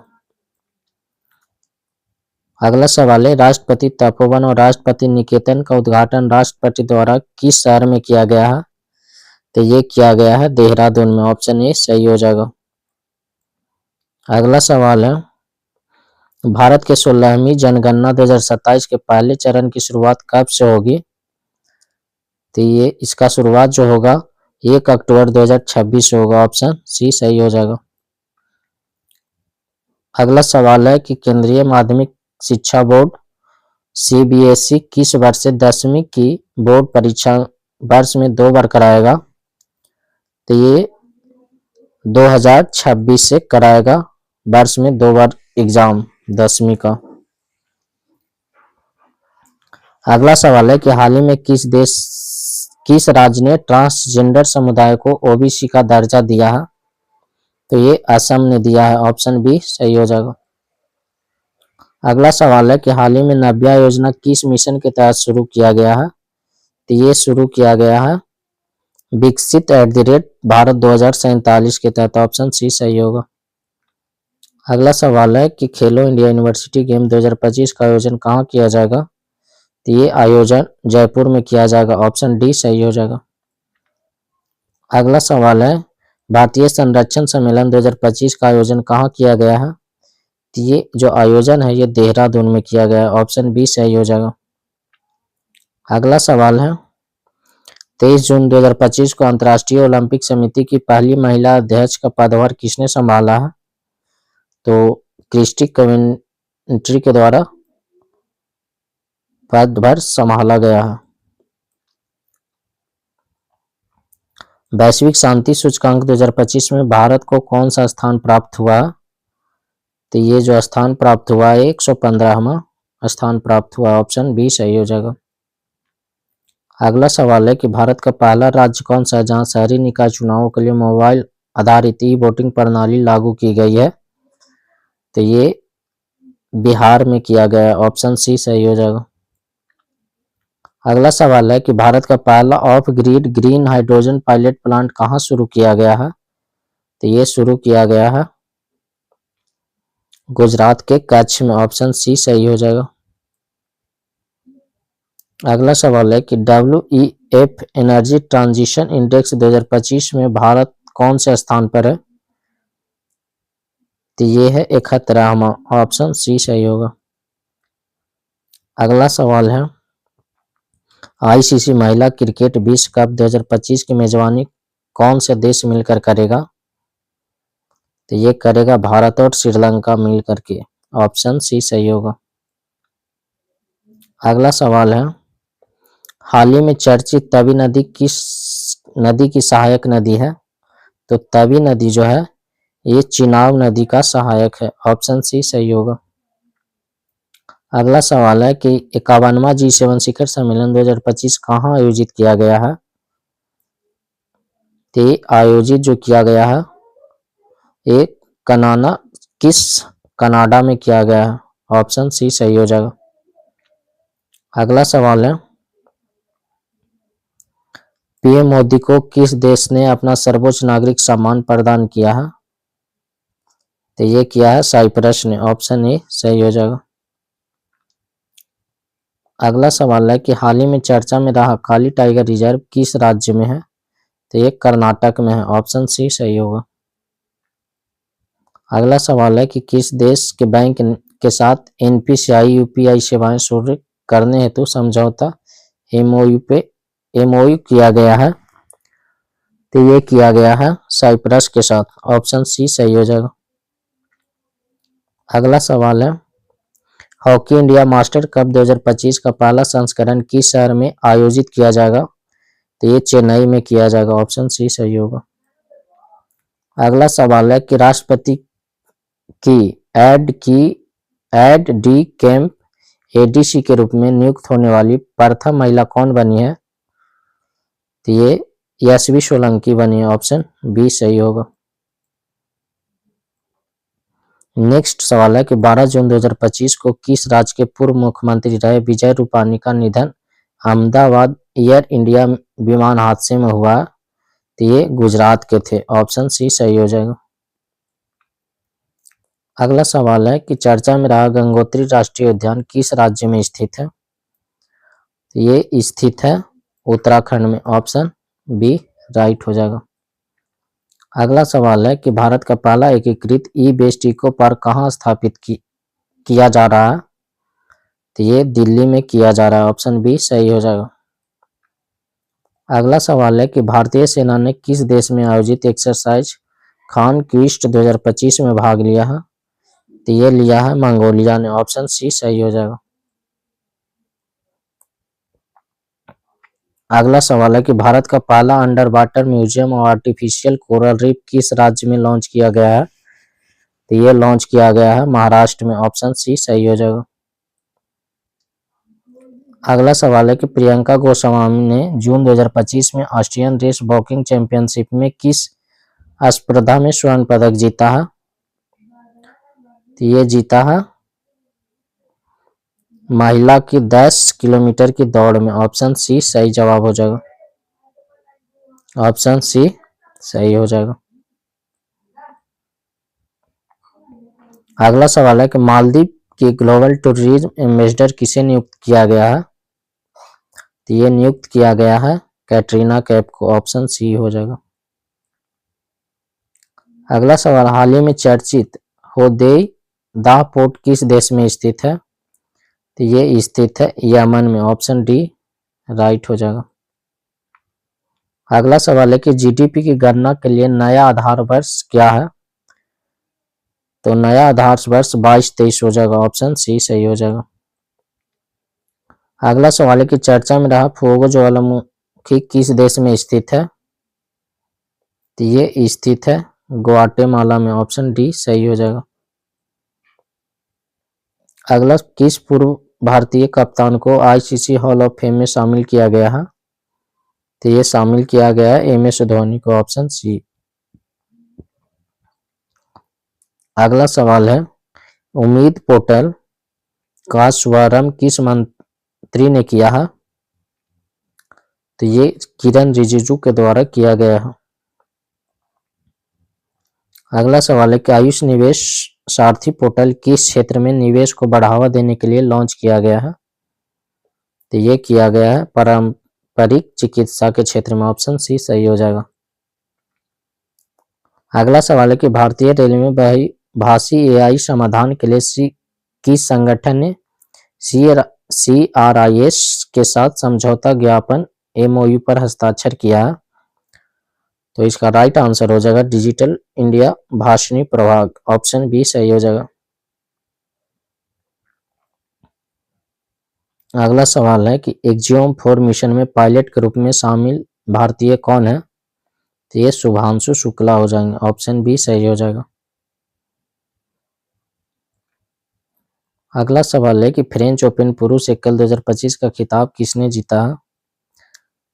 अगला सवाल है, राष्ट्रपति तपोवन और राष्ट्रपति निकेतन का उद्घाटन राष्ट्रपति द्वारा किस शहर में किया गया है? तो ये किया गया है देहरादून में, ऑप्शन ए सही हो जाएगा। अगला सवाल है, भारत के 16वीं जनगणना 2027 के पहले चरण की शुरुआत कब से होगी? तो ये इसका शुरुआत जो होगा 1 अक्टूबर 2026 से होगा, ऑप्शन सी सही हो जाएगा। अगला सवाल है कि केंद्रीय माध्यमिक शिक्षा बोर्ड सीबीएसई किस वर्ष से 10वीं की बोर्ड परीक्षा वर्ष में 2 बार कराएगा? तो ये 2026 से कराएगा, वर्ष में 2 बार एग्जाम 10वीं का। अगला सवाल है कि हाल ही में किस राज्य ने ट्रांसजेंडर समुदाय को ओबीसी का दर्जा दिया है? तो ये असम ने दिया है, ऑप्शन बी सही हो जाएगा। अगला सवाल है कि हाल ही में नव्या योजना किस मिशन के तहत शुरू किया गया है? तो ये शुरू किया गया है विकसित @भारत 2047 के तहत, ऑप्शन सी सही होगा। अगला सवाल है कि खेलो इंडिया यूनिवर्सिटी गेम 2025 का आयोजन कहाँ किया जाएगा? तो ये आयोजन जयपुर में किया जाएगा, ऑप्शन डी सही हो जाएगा। अगला सवाल है, भारतीय संरक्षण सम्मेलन 2025 का आयोजन कहाँ किया गया है? तो ये जो आयोजन है ये देहरादून में किया गया है। ऑप्शन बी सही हो जाएगा। अगला सवाल है, 23 जून 2025 को अंतर्राष्ट्रीय ओलंपिक समिति की पहली महिला अध्यक्ष का पदभार किसने संभाला है? तो क्रिस्टी कवेंट्री के द्वारा पदभार संभाला गया है। वैश्विक शांति सूचकांक 2025 में भारत को कौन सा स्थान प्राप्त हुआ? तो ये जो स्थान प्राप्त हुआ है 115वां स्थान प्राप्त हुआ। ऑप्शन बी सही हो जाएगा। अगला सवाल है कि भारत का पहला राज्य कौन सा है जहां शहरी निकाय चुनावों के लिए मोबाइल आधारित ई वोटिंग प्रणाली लागू की गई है? तो ये बिहार में किया गया है। ऑप्शन सी सही हो जाएगा। अगला सवाल है कि भारत का पहला of grid green hydrogen pilot plant कहाँ शुरू किया गया है? तो ये शुरू किया गया है गुजरात के कच्छ में। ऑप्शन सी सही हो जाएगा। अगला सवाल है कि WEF एनर्जी ट्रांजिशन इंडेक्स 2025 में भारत कौन से स्थान पर है? तो ये है 71वां। ऑप्शन सी सही होगा। अगला सवाल है, ICC महिला क्रिकेट विश्व कप 2025 की मेजबानी कौन से देश मिलकर करेगा? तो ये करेगा भारत और श्रीलंका मिलकर के। ऑप्शन सी सही होगा। अगला सवाल है, हाल ही में चर्चित तवी नदी किस नदी की सहायक नदी है? तो तवी नदी जो है ये चिनाब नदी का सहायक है। ऑप्शन सी सही होगा। अगला सवाल है कि 51वां G7 शिखर सम्मेलन 2025 कहाँ आयोजित किया गया है? तो आयोजित जो किया गया है ये कनाडा में किया गया है। ऑप्शन सी सही हो जाएगा। अगला सवाल है, PM मोदी को किस देश ने अपना सर्वोच्च नागरिक सम्मान प्रदान किया है? तो ये किया है साइप्रस ने। ऑप्शन ए सही हो जाएगा। अगला सवाल है कि हाल ही में चर्चा में रहा काली टाइगर रिजर्व किस राज्य में है? तो ये कर्नाटक में है। ऑप्शन सी सही होगा। अगला सवाल है कि किस देश के बैंक के साथ NPCI UPI सेवाएं शुरू करने हेतु समझौता MOU किया गया है? तो ये किया गया है साइप्रस के साथ। ऑप्शन सी सही हो जाएगा। अगला सवाल है, हॉकी इंडिया मास्टर कप 2025 का पहला संस्करण किस शहर में आयोजित किया जाएगा? तो ये चेन्नई में किया जाएगा। ऑप्शन सी सही होगा। अगला सवाल है कि राष्ट्रपति की एड डी कैंप ADC के रूप में नियुक्त होने वाली प्रथम महिला कौन बनी है? तो ये यशवी सोलंकी बनी है। ऑप्शन बी सही होगा। नेक्स्ट सवाल है कि 12 जून 2025 को किस राज्य के पूर्व मुख्यमंत्री रहे विजय रूपाणी का निधन अहमदाबाद एयर इंडिया विमान हादसे में हुआ? तो ये गुजरात के थे। ऑप्शन सी सही हो जाएगा। अगला सवाल है कि चर्चा में रहा गंगोत्री राष्ट्रीय उद्यान किस राज्य में स्थित है? तो ये स्थित है उत्तराखंड में। ऑप्शन बी राइट हो जाएगा। अगला सवाल है कि भारत का पहला एकीकृत ई-वेस्ट इको पार्क कहाँ स्थापित किया जा रहा है? तो ये दिल्ली में किया जा रहा है। ऑप्शन बी सही हो जाएगा। अगला सवाल है कि भारतीय सेना ने किस देश में आयोजित एक्सरसाइज कॉन्क्विस्ट 2025 में भाग लिया है? तो ये लिया है मंगोलिया ने। ऑप्शन सी सही हो जाएगा। अगला सवाल है कि भारत का पहला अंडर वाटर म्यूजियम और आर्टिफिशियल कोरल रीफ किस राज्य में लॉन्च किया गया है? तो ये लॉन्च किया गया है महाराष्ट्र में। ऑप्शन सी सही हो जाएगा। अगला सवाल है कि प्रियंका गोस्वामी ने जून 2025 में ऑस्ट्रियन रेस वॉकिंग चैंपियनशिप में किस स्पर्धा में स्वर्ण पदक जीता है? तो ये जीता है महिला की 10 किलोमीटर की दौड़ में। ऑप्शन सी सही जवाब हो जाएगा। ऑप्शन सी सही हो जाएगा। अगला सवाल है कि मालदीव की ग्लोबल टूरिज्म एम्बेसडर किसे नियुक्त किया गया है? तो ये नियुक्त किया गया है कैटरीना कैफ को। ऑप्शन सी हो जाएगा। अगला सवाल, हाल ही में चर्चित होदेई दाह पोर्ट किस देश में स्थित है? तो ये स्थित है यमन में। ऑप्शन डी राइट हो जाएगा। अगला सवाल है कि जीडीपी की गणना के लिए नया आधार वर्ष क्या है? तो नया आधार वर्ष 22-23 हो जाएगा। ऑप्शन सी सही हो जाएगा। अगला सवाल है कि चर्चा में रहा फोगो ज्वालामुखी किस देश में स्थित है? तो ये स्थित है ग्वाटेमाला में। ऑप्शन डी सही हो जाएगा। अगला, किस पूर्व भारतीय कप्तान को आईसीसी हॉल ऑफ फेम में शामिल किया गया है? तो ये शामिल किया गया है एमएस धोनी को। Option C. अगला सवाल है, उम्मीद पोर्टल का शुभारंभ किस मंत्री ने किया है? तो ये किरण रिजिजू के द्वारा किया गया है। अगला सवाल है कि आयुष निवेश सारथी पोर्टल किस क्षेत्र में निवेश को बढ़ावा देने के लिए लॉन्च किया गया है? तो ये किया गया है पारंपरिक चिकित्सा के क्षेत्र में। ऑप्शन सी सही हो जाएगा। अगला सवाल है कि भारतीय रेलवे में बहुभाषी एआई समाधान के लिए किस संगठन ने CRIS के साथ समझौता ज्ञापन MOU पर हस्ताक्षर किया है? तो इसका राइट आंसर हो जाएगा डिजिटल इंडिया भाषणी प्रभाग। ऑप्शन बी सही हो जाएगा। अगला सवाल है कि एक्जियोम 4 मिशन में पायलट के रूप में शामिल भारतीय कौन है? तो ये शुभांशु शुक्ला हो जाएंगे। ऑप्शन बी सही हो जाएगा। अगला सवाल है कि फ्रेंच ओपन पुरुष एकल 2025 का खिताब किसने जीता है?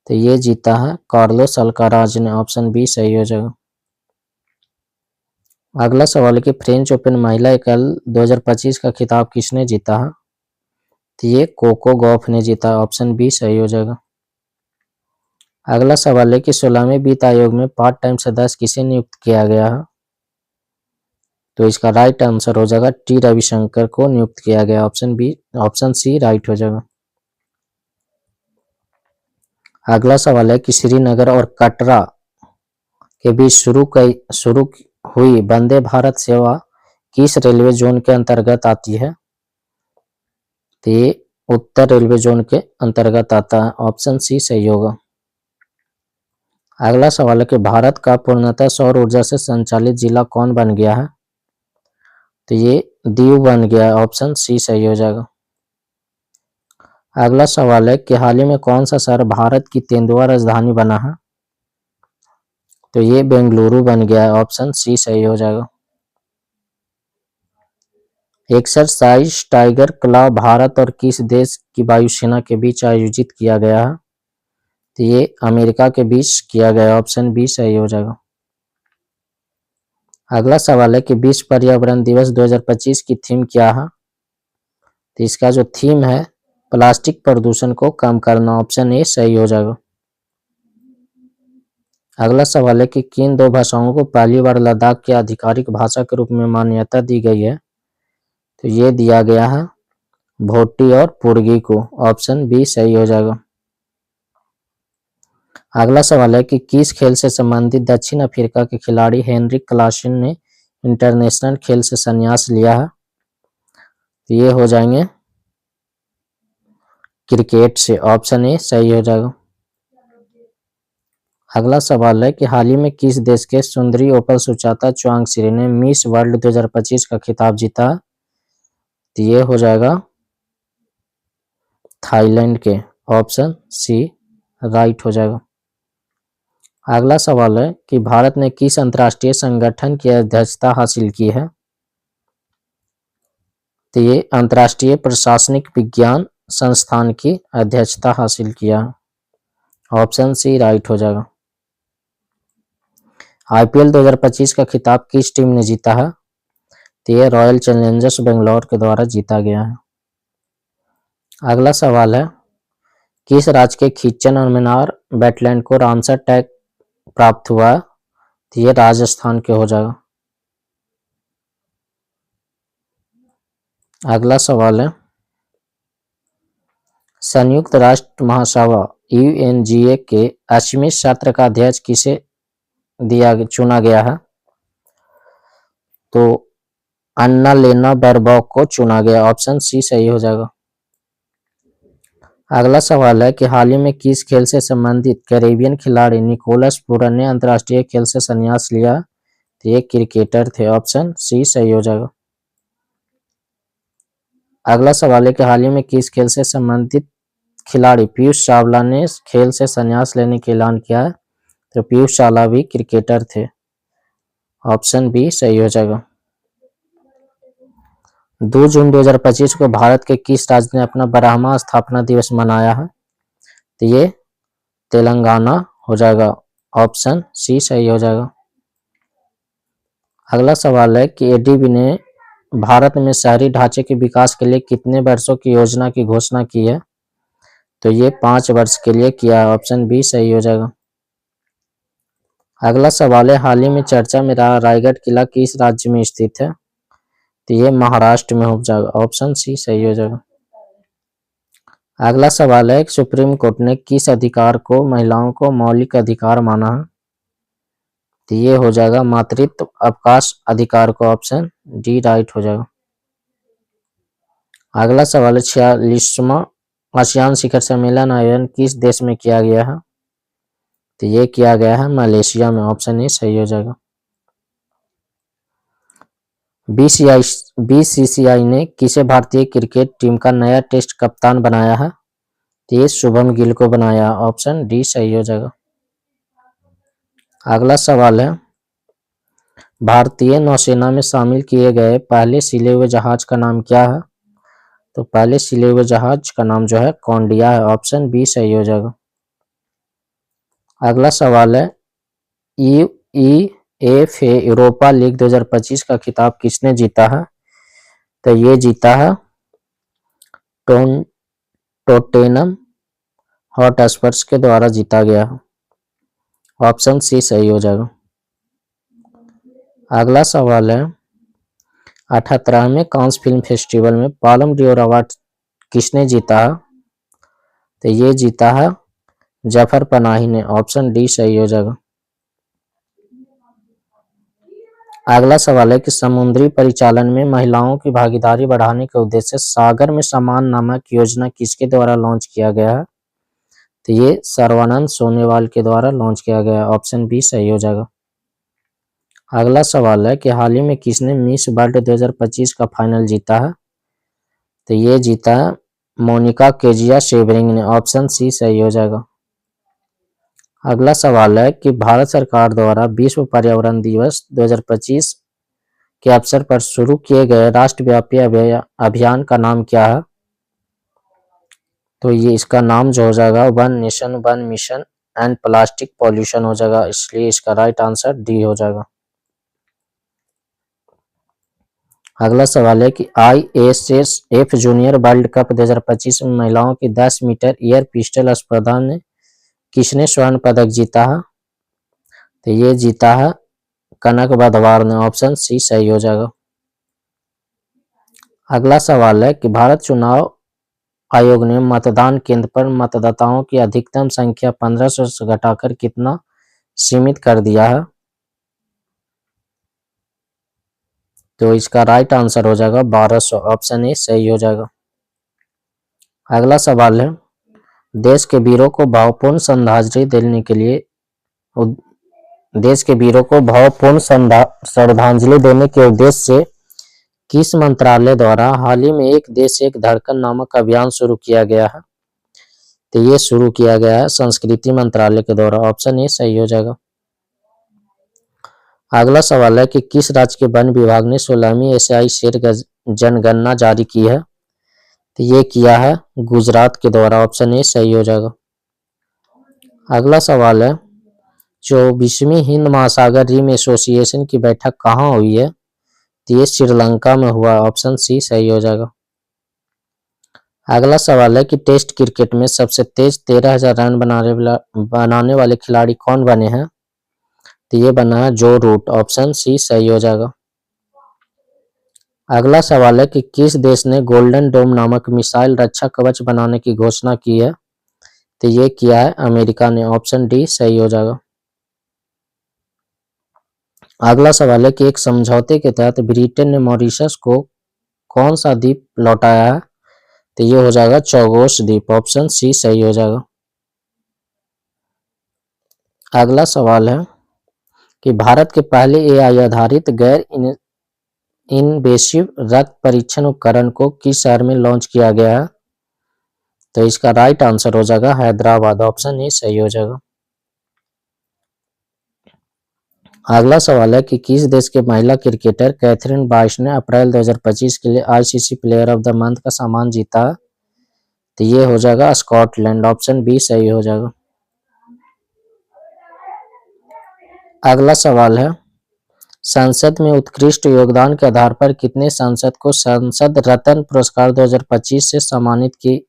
तो ये जीता है कार्लोस अल्काराज ने। ऑप्शन बी सही हो जाएगा। अगला सवाल है कि फ्रेंच ओपन महिला एकल 2025 का खिताब किसने जीता है? तो ये कोको गॉफ ने जीता। ऑप्शन बी सही हो जाएगा। अगला सवाल है कि 16वें वित्त आयोग में पार्ट टाइम सदस्य किसे नियुक्त किया गया है? तो इसका राइट आंसर हो जाएगा टी रविशंकर को नियुक्त किया गया। ऑप्शन सी राइट हो जाएगा। अगला सवाल है कि श्रीनगर और कटरा के बीच शुरू हुई वंदे भारत सेवा किस रेलवे जोन के अंतर्गत आती है? तो ये उत्तर रेलवे जोन के अंतर्गत आता है। ऑप्शन सी सही होगा। अगला सवाल है कि भारत का पूर्णतः सौर ऊर्जा से संचालित जिला कौन बन गया है? तो ये दीव बन गया है। ऑप्शन सी सही हो जाएगा। अगला सवाल है कि हाल ही में कौन सा शहर भारत की तेंदुआ राजधानी बना है? तो ये बेंगलुरु बन गया है। ऑप्शन सी सही हो जाएगा। एक्सरसाइज टाइगर क्लॉ भारत और किस देश की वायुसेना के बीच आयोजित किया गया है? तो ये अमेरिका के बीच किया गया। ऑप्शन बी सही हो जाएगा। अगला सवाल है कि विश्व पर्यावरण दिवस 2025 की थीम क्या है? तो इसका जो थीम है प्लास्टिक प्रदूषण को कम करना। ऑप्शन ए सही हो जाएगा। अगला सवाल है कि किन 2 भाषाओं को पहली बार लद्दाख की आधिकारिक भाषा के रूप में मान्यता दी गई है? तो ये दिया गया है भोटी और पुर्गी को। ऑप्शन बी सही हो जाएगा। अगला सवाल है कि किस खेल से संबंधित दक्षिण अफ्रीका के खिलाड़ी हेनरिक क्लासन ने इंटरनेशनल खेल से संन्यास लिया है? तो ये हो जाएंगे क्रिकेट से। ऑप्शन ए सही हो जाएगा। अगला सवाल है कि हाल ही में किस देश के सुंदरी ओपल सुचाता चुआंगसी ने मिस वर्ल्ड 2025 का खिताब जीता? तो ये हो जाएगा थाईलैंड के। ऑप्शन सी राइट हो जाएगा। अगला सवाल है कि भारत ने किस अंतर्राष्ट्रीय संगठन की अध्यक्षता हासिल की है? तो ये अंतर्राष्ट्रीय प्रशासनिक विज्ञान संस्थान की अध्यक्षता हासिल किया है। ऑप्शन सी राइट हो जाएगा। IPL 2025 का खिताब किस टीम ने जीता है? तो ये रॉयल चैलेंजर्स बेंगलोर के द्वारा जीता गया है। अगला सवाल है किस राज्य के खिच्चन और मीनार वेटलैंड को रामसर टैग प्राप्त हुआ? तो ये राजस्थान के हो जाएगा। अगला सवाल है संयुक्त राष्ट्र महासभा UNGA के 80वें सत्र का अध्यक्ष किसे चुना गया है? तो अन्ना लेना बेरबॉक को चुना गया। ऑप्शन सी सही हो जाएगा। अगला सवाल है कि हाल ही में किस खेल से संबंधित कैरेबियन खिलाड़ी निकोलस पूरन ने अंतर्राष्ट्रीय खेल से संन्यास लिया? तो ये क्रिकेटर थे। ऑप्शन सी सही हो जाएगा। अगला सवाल है कि हाल ही में किस खेल से संबंधित खिलाड़ी पीयूष चावला ने खेल से संन्यास लेने का ऐलान किया है? तो पीयूष चावला भी क्रिकेटर थे। ऑप्शन बी सही हो जाएगा। 2 जून 2025 को भारत के किस राज्य ने अपना 12वां स्थापना दिवस मनाया है? तो ये तेलंगाना हो जाएगा। ऑप्शन सी सही हो जाएगा। अगला सवाल है कि एडीबी ने भारत में शहरी ढांचे के विकास के लिए कितने वर्षों की योजना की घोषणा की है? तो ये 5 वर्ष के लिए किया है। ऑप्शन बी सही हो जाएगा। अगला सवाल है हाल ही में चर्चा में रहा रायगढ़ किला किस राज्य में स्थित है? तो ये महाराष्ट्र में हो जाएगा। ऑप्शन सी सही हो जाएगा। अगला सवाल है सुप्रीम कोर्ट ने किस अधिकार को महिलाओं को मौलिक अधिकार माना है? तो ये हो जाएगा मातृत्व अवकाश अधिकार को। ऑप्शन डी राइट हो जाएगा। अगला सवाल है 46वां आसियान शिखर सम्मेलन आयोजन किस देश में किया गया है? तो ये किया गया है मलेशिया में। ऑप्शन ए सही हो जाएगा। बीसीसीआई ने किसे भारतीय क्रिकेट टीम का नया टेस्ट कप्तान बनाया है? तो ये शुभम गिल को बनाया। ऑप्शन डी सही हो जाएगा। अगला सवाल है भारतीय नौसेना में शामिल किए गए पहले सिले हुए जहाज का नाम क्या है? तो पहले सिले हुए जहाज का नाम जो है कौंडिया है। ऑप्शन बी सही हो जाएगा। अगला सवाल है यूईएफए यूरोपा लीग 2025 का खिताब किसने जीता है? तो ये जीता है टोटेनम हॉटस्पर्स के द्वारा जीता गया है। ऑप्शन सी सही हो जाएगा। अगला सवाल है 78वें कांस फिल्म फेस्टिवल में पालम डियोर अवार्ड किसने जीता है? तो ये जीता है जफर पनाही ने। ऑप्शन डी सही हो जाएगा। अगला सवाल है कि समुद्री परिचालन में महिलाओं की भागीदारी बढ़ाने के उद्देश्य से सागर में समान नामक योजना किसके द्वारा लॉन्च किया गया है? तो ये सर्वानंद सोनेवाल के द्वारा लॉन्च किया गया। ऑप्शन बी सही हो जाएगा। अगला सवाल है कि हाल ही में किसने मिस वर्ल्ड 2025 का फाइनल जीता है? तो ये जीता है मोनिका केजिया शेबरिंग ने। ऑप्शन सी सही हो जाएगा। अगला सवाल है कि भारत सरकार द्वारा विश्व पर्यावरण दिवस 2025 के अवसर पर शुरू किए गए राष्ट्रव्यापी अभियान का नाम क्या है? तो ये इसका नाम जो हो जाएगा one nation one mission and plastic pollution हो जाएगा, इसलिए इसका राइट आंसर डी हो जाएगा। अगला सवाल है कि ISSF जूनियर वर्ल्ड कप 2025 में महिलाओं की 10 मीटर एयर पिस्टल स्पर्धा में किसने स्वर्ण पदक जीता है? तो ये जीता है कनक बदवार ने। ऑप्शन सी सही हो जाएगा। अगला सवाल है कि भारत चुनाव आयोग ने मतदान केंद्र पर मतदाताओं की अधिकतम संख्या 1500 से घटाकर कितना सीमित कर दिया है? तो इसका राइट आंसर हो जाएगा 1200। ऑप्शन ए सही हो जाएगा। अगला सवाल है देश के वीरों को भावपूर्ण श्रद्धांजलि देने के लिए श्रद्धांजलि देने के उद्देश्य से किस मंत्रालय द्वारा हाल ही में एक देश एक धड़कन नामक अभियान शुरू किया गया है? तो ये शुरू किया गया है संस्कृति मंत्रालय के द्वारा। ऑप्शन ए सही हो जाएगा। अगला सवाल है कि किस राज्य के वन विभाग ने 16वीं एशियाई शेर जनगणना जारी की है? तो ये किया है गुजरात के द्वारा। ऑप्शन ए सही हो जाएगा। अगला सवाल है 24वीं हिंद महासागर रिम एसोसिएशन की बैठक कहाँ हुई है? तो ये श्रीलंका में हुआ। ऑप्शन सी सही हो जाएगा। अगला सवाल है कि टेस्ट क्रिकेट में सबसे तेज 13,000 रन बनाने वाले खिलाड़ी कौन बने हैं? तो ये बना है जो रूट। ऑप्शन सी सही हो जाएगा। अगला सवाल है कि किस देश ने गोल्डन डोम नामक मिसाइल रक्षा कवच बनाने की घोषणा की है? तो ये किया है अमेरिका ने। ऑप्शन डी सही हो जाएगा। अगला सवाल है कि एक समझौते के तहत ब्रिटेन ने मॉरिशस को कौन सा द्वीप लौटाया है? तो ये हो जाएगा चौगोस द्वीप, ऑप्शन सी सही हो जाएगा। अगला सवाल है कि भारत के पहले एआई आधारित गैर इनवेसिव रक्त परीक्षण उपकरण को किस शहर में लॉन्च किया गया है? तो इसका राइट आंसर हो जाएगा हैदराबाद, ऑप्शन ए सही हो जाएगा। अगला सवाल है कि किस देश के महिला क्रिकेटर कैथरीन बाइस ने अप्रैल 2025 के लिए ICC player of the month का सम्मान जीता? तो ये हो जाएगा स्कॉटलैंड, ऑप्शन बी सही हो जाएगा। अगला सवाल है संसद में उत्कृष्ट योगदान के आधार पर कितने सांसद को संसद रत्न पुरस्कार 2025 से सम्मानित की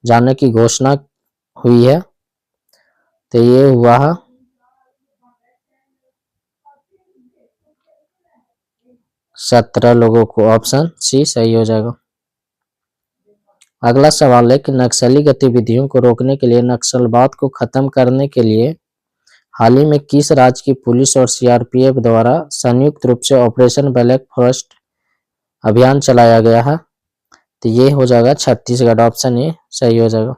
जाने की घोषणा हुई है? तो ये हुआ है 17 लोगों को, ऑप्शन सी सही हो जाएगा। अगला सवाल है कि नक्सली गतिविधियों को रोकने के लिए नक्सलवाद को खत्म करने के लिए हाल ही में किस राज्य की पुलिस और सीआरपीएफ द्वारा संयुक्त रूप से ऑपरेशन ब्लैक फॉरेस्ट अभियान चलाया गया है? तो ये हो जाएगा छत्तीसगढ़, ऑप्शन ए सही हो जाएगा।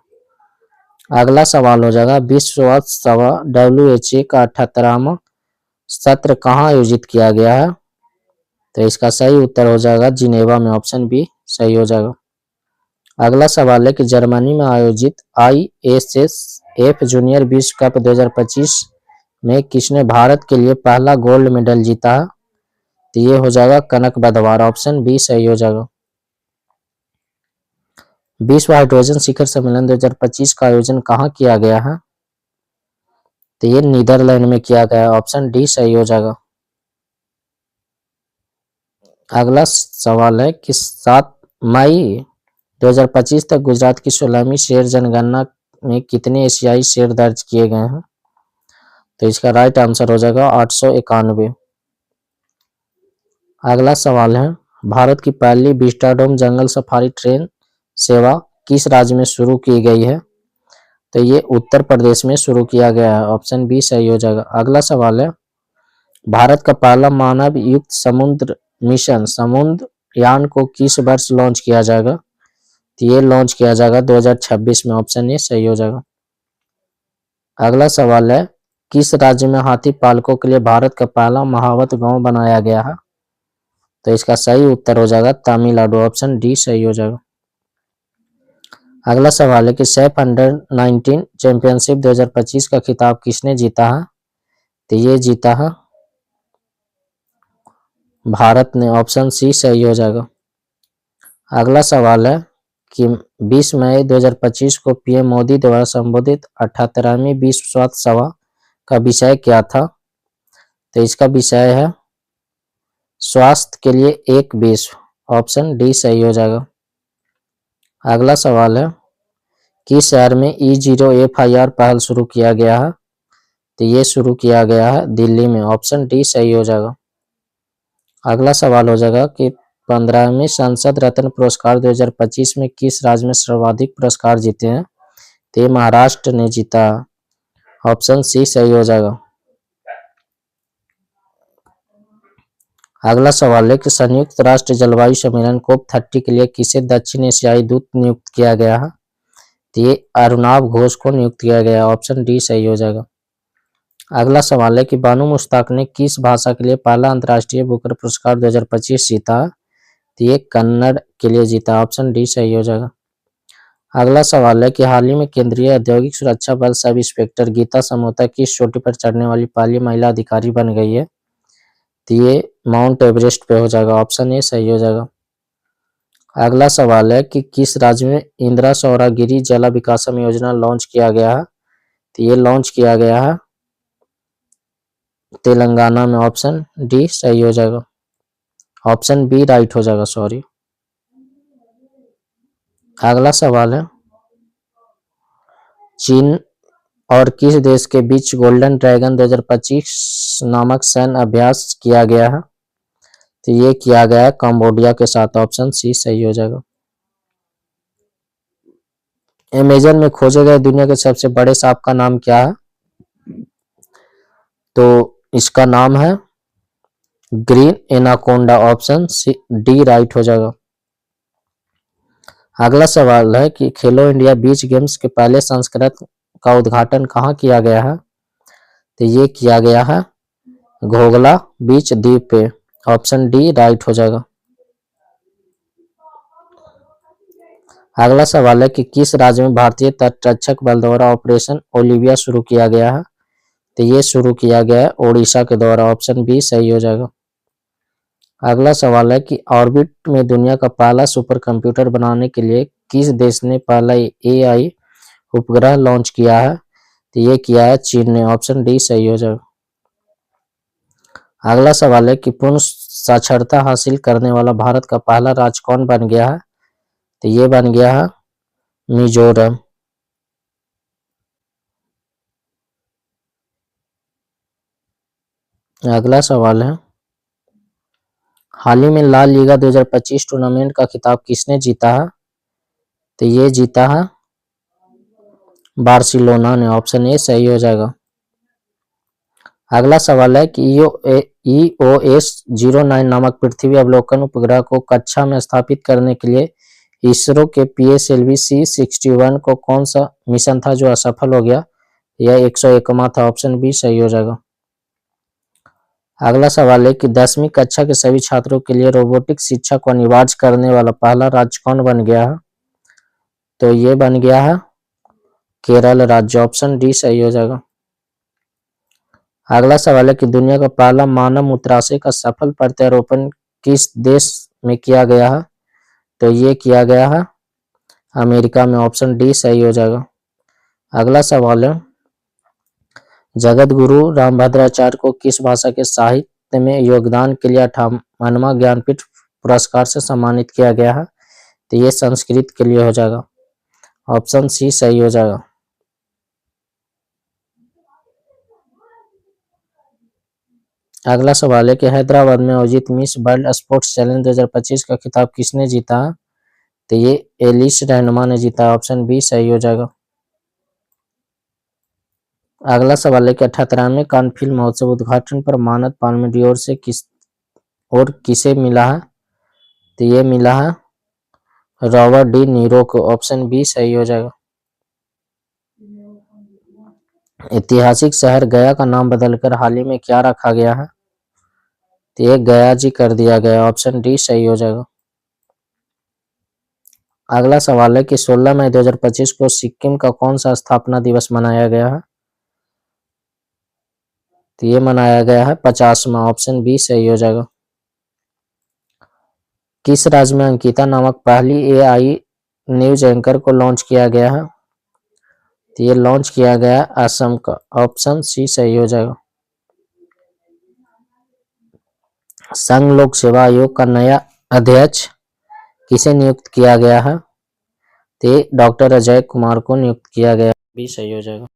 अगला सवाल हो जाएगा विश्व स्वास्थ्य सभा WHO का 78वां सत्र कहाँ आयोजित किया गया है? तो इसका सही उत्तर हो जाएगा जिनेवा में, ऑप्शन बी सही हो जाएगा। अगला सवाल है कि जर्मनी में आयोजित ISSF जूनियर विश्व कप 2025 में किसने भारत के लिए पहला गोल्ड मेडल जीता है? तो ये हो जाएगा कनक बदवार, ऑप्शन बी सही हो जाएगा। विश्व हाइड्रोजन शिखर सम्मेलन 2025 का आयोजन कहाँ किया गया है? तो ये नीदरलैंड में किया गया, ऑप्शन डी सही हो जाएगा। अगला सवाल है कि 7 मई 2025 तक गुजरात की 16वीं शेर जनगणना में कितने एशियाई शेर दर्ज किए गए हैं? तो इसका राइट आंसर हो जाएगा 891। अगला सवाल है भारत की पहली विस्टाडोम जंगल सफारी ट्रेन सेवा किस राज्य में शुरू की गई है? तो ये उत्तर प्रदेश में शुरू किया गया है, ऑप्शन बी सही हो जाएगा। अगला सवाल है भारत का पहला मानव युक्त समुद्र मिशन समुद्रयान को किस वर्ष लॉन्च किया जाएगा? तो ये लॉन्च किया जाएगा 2026 में, ऑप्शन ए सही हो जाएगा। अगला सवाल है किस राज्य में हाथी पालकों के लिए भारत का पहला महावत गांव बनाया गया है? तो इसका सही उत्तर हो जाएगा तमिलनाडु, ऑप्शन डी सही हो जाएगा। अगला सवाल है कि सैफ अंडर-19 चैंपियनशिप 2025 का खिताब किसने जीता है? तो ये जीता है भारत ने, ऑप्शन सी सही हो जाएगा। अगला सवाल है कि 20 मई 2025 को पीएम मोदी द्वारा संबोधित 78वीं विश्व स्वास्थ्य सभा का विषय क्या था? तो इसका विषय है स्वास्थ्य के लिए एक विश्व, ऑप्शन डी सही हो जाएगा। अगला सवाल है किस शहर में E0 FIR पहल शुरू किया गया है? तो ये शुरू किया गया है दिल्ली में, ऑप्शन डी सही हो जाएगा। अगला सवाल हो जाएगा कि 15वें संसद रत्न पुरस्कार 2025 में किस राज्य में सर्वाधिक पुरस्कार जीते हैं? तो ये महाराष्ट्र ने जीता, ऑप्शन सी सही हो जाएगा। अगला सवाल है कि संयुक्त राष्ट्र जलवायु सम्मेलन COP30 के लिए किसे दक्षिण एशियाई दूत नियुक्त किया गया है? तो ये अरुणाभ घोष को नियुक्त किया गया, ऑप्शन डी सही हो जाएगा। अगला सवाल है कि बानू मुश्ताक ने किस भाषा के लिए पहला अंतर्राष्ट्रीय बुकर पुरस्कार 2025 जीता? तो ये कन्नड़ के लिए जीता, ऑप्शन डी सही हो जाएगा। अगला सवाल है कि हाल ही में केंद्रीय औद्योगिक सुरक्षा बल सब इंस्पेक्टर गीता समोता किस चोटी पर चढ़ने वाली पहली महिला अधिकारी बन गई है? तो ये माउंट एवरेस्ट पे हो जाएगा, ऑप्शन ए सही हो जाएगा। अगला सवाल है कि किस राज्य में इंदिरा सौरागिरी जल विकासम योजना लॉन्च किया गया है? तो ये लॉन्च किया गया है तेलंगाना में, ऑप्शन डी सही हो जाएगा। ऑप्शन बी राइट हो जाएगा, सॉरी। अगला सवाल है चीन और किस देश के बीच गोल्डन ड्रैगन 2025 नामक सैन्य अभ्यास किया गया है? तो ये किया गया है कंबोडिया के साथ, ऑप्शन सी सही हो जाएगा। अमेज़न में खोजे गए दुनिया के सबसे बड़े सांप का नाम क्या है? तो इसका नाम है green anaconda, option D right हो जाएगा। अगला सवाल है कि खेलो इंडिया बीच गेम्स के पहले संस्करण का उद्घाटन कहाँ किया गया है? तो ये किया गया है घोघला बीच द्वीप पे, ऑप्शन डी राइट हो जाएगा। अगला सवाल है कि किस राज्य में भारतीय तटरक्षक बल द्वारा ऑपरेशन ओलिविया शुरू किया गया है? तो ये शुरू किया गया है ओडिशा के द्वारा, ऑप्शन बी सही हो जाएगा। अगला सवाल है कि ऑर्बिट में दुनिया का पहला सुपर कंप्यूटर बनाने के लिए किस देश ने पहला एआई उपग्रह लॉन्च किया है? तो ये किया है चीन ने, ऑप्शन डी सही हो जाएगा। अगला सवाल है कि पूर्ण साक्षरता हासिल करने वाला भारत का पहला राज्य कौन बन गया है? तो ये बन गया है मिजोरम। अगला सवाल है हाल ही में लाल लीगा 2025 टूर्नामेंट का खिताब किसने जीता है? तो ये जीता है बार्सिलोना ने, ऑप्शन ए सही हो जाएगा। अगला सवाल है कि EOS-09 नामक पृथ्वी अवलोकन उपग्रह को कक्षा में स्थापित करने के लिए इसरो के PSLV C61 को कौन सा मिशन था जो असफल हो गया? यह 101वां था, ऑप्शन बी सही हो जाएगा। अगला सवाल है कि 10वीं कक्षा के सभी छात्रों के लिए रोबोटिक शिक्षा को अनिवार्य करने वाला पहला राज्य कौन बन गया है? तो ये बन गया है केरल राज्य, ऑप्शन डी सही हो जाएगा। अगला सवाल है कि दुनिया का पहला मानव मूत्राशय का सफल प्रत्यारोपण किस देश में किया गया है? तो ये किया गया है अमेरिका में, ऑप्शन डी सही हो जाएगा। अगला सवाल है जगत गुरु रामभद्राचार्य को किस भाषा के साहित्य में योगदान के लिए 58वां ज्ञानपीठ पुरस्कार से सम्मानित किया गया है? तो ये संस्कृत के लिए हो जाएगा, ऑप्शन सी सही हो जाएगा। अगला सवाल है कि हैदराबाद में आयोजित मिस वर्ल्ड स्पोर्ट्स चैलेंज 2025 का खिताब किसने जीता है? तो ये एलिस रहनुमा ने जीता, ऑप्शन बी सही हो जाएगा। अगला सवाल है कि 78वें कान फिल्म महोत्सव उद्घाटन पर मानद पाल्मे डियोर से किसे मिला है? तो ये मिला है रॉबर्ट डी नीरो को, ऑप्शन बी सही हो जाएगा। ऐतिहासिक शहर गया का नाम बदलकर हाल ही में क्या रखा गया है? तो ये गया जी कर दिया गया, ऑप्शन डी सही हो जाएगा। अगला सवाल है कि 16 मई 2025 को सिक्किम का कौन सा स्थापना दिवस मनाया गया है? तो ये मनाया गया है 50वां, ऑप्शन बी सही हो जाएगा। किस राज्य में अंकिता नामक पहली एआई न्यूज एंकर को लॉन्च किया गया है? तो ये लॉन्च किया गया असम का, ऑप्शन सी सही हो जाएगा। संघ लोक सेवा आयोग का नया अध्यक्ष किसे नियुक्त किया गया है? तो डॉक्टर अजय कुमार को नियुक्त किया गया, भी सही हो जाएगा।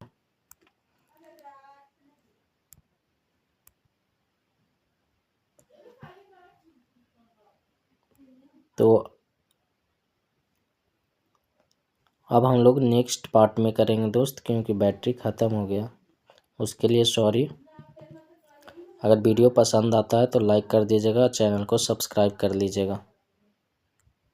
तो अब हम लोग नेक्स्ट पार्ट में करेंगे दोस्त, क्योंकि बैटरी ख़त्म हो गया, उसके लिए सॉरी। अगर वीडियो पसंद आता है तो लाइक कर दीजिएगा, चैनल को सब्सक्राइब कर लीजिएगा।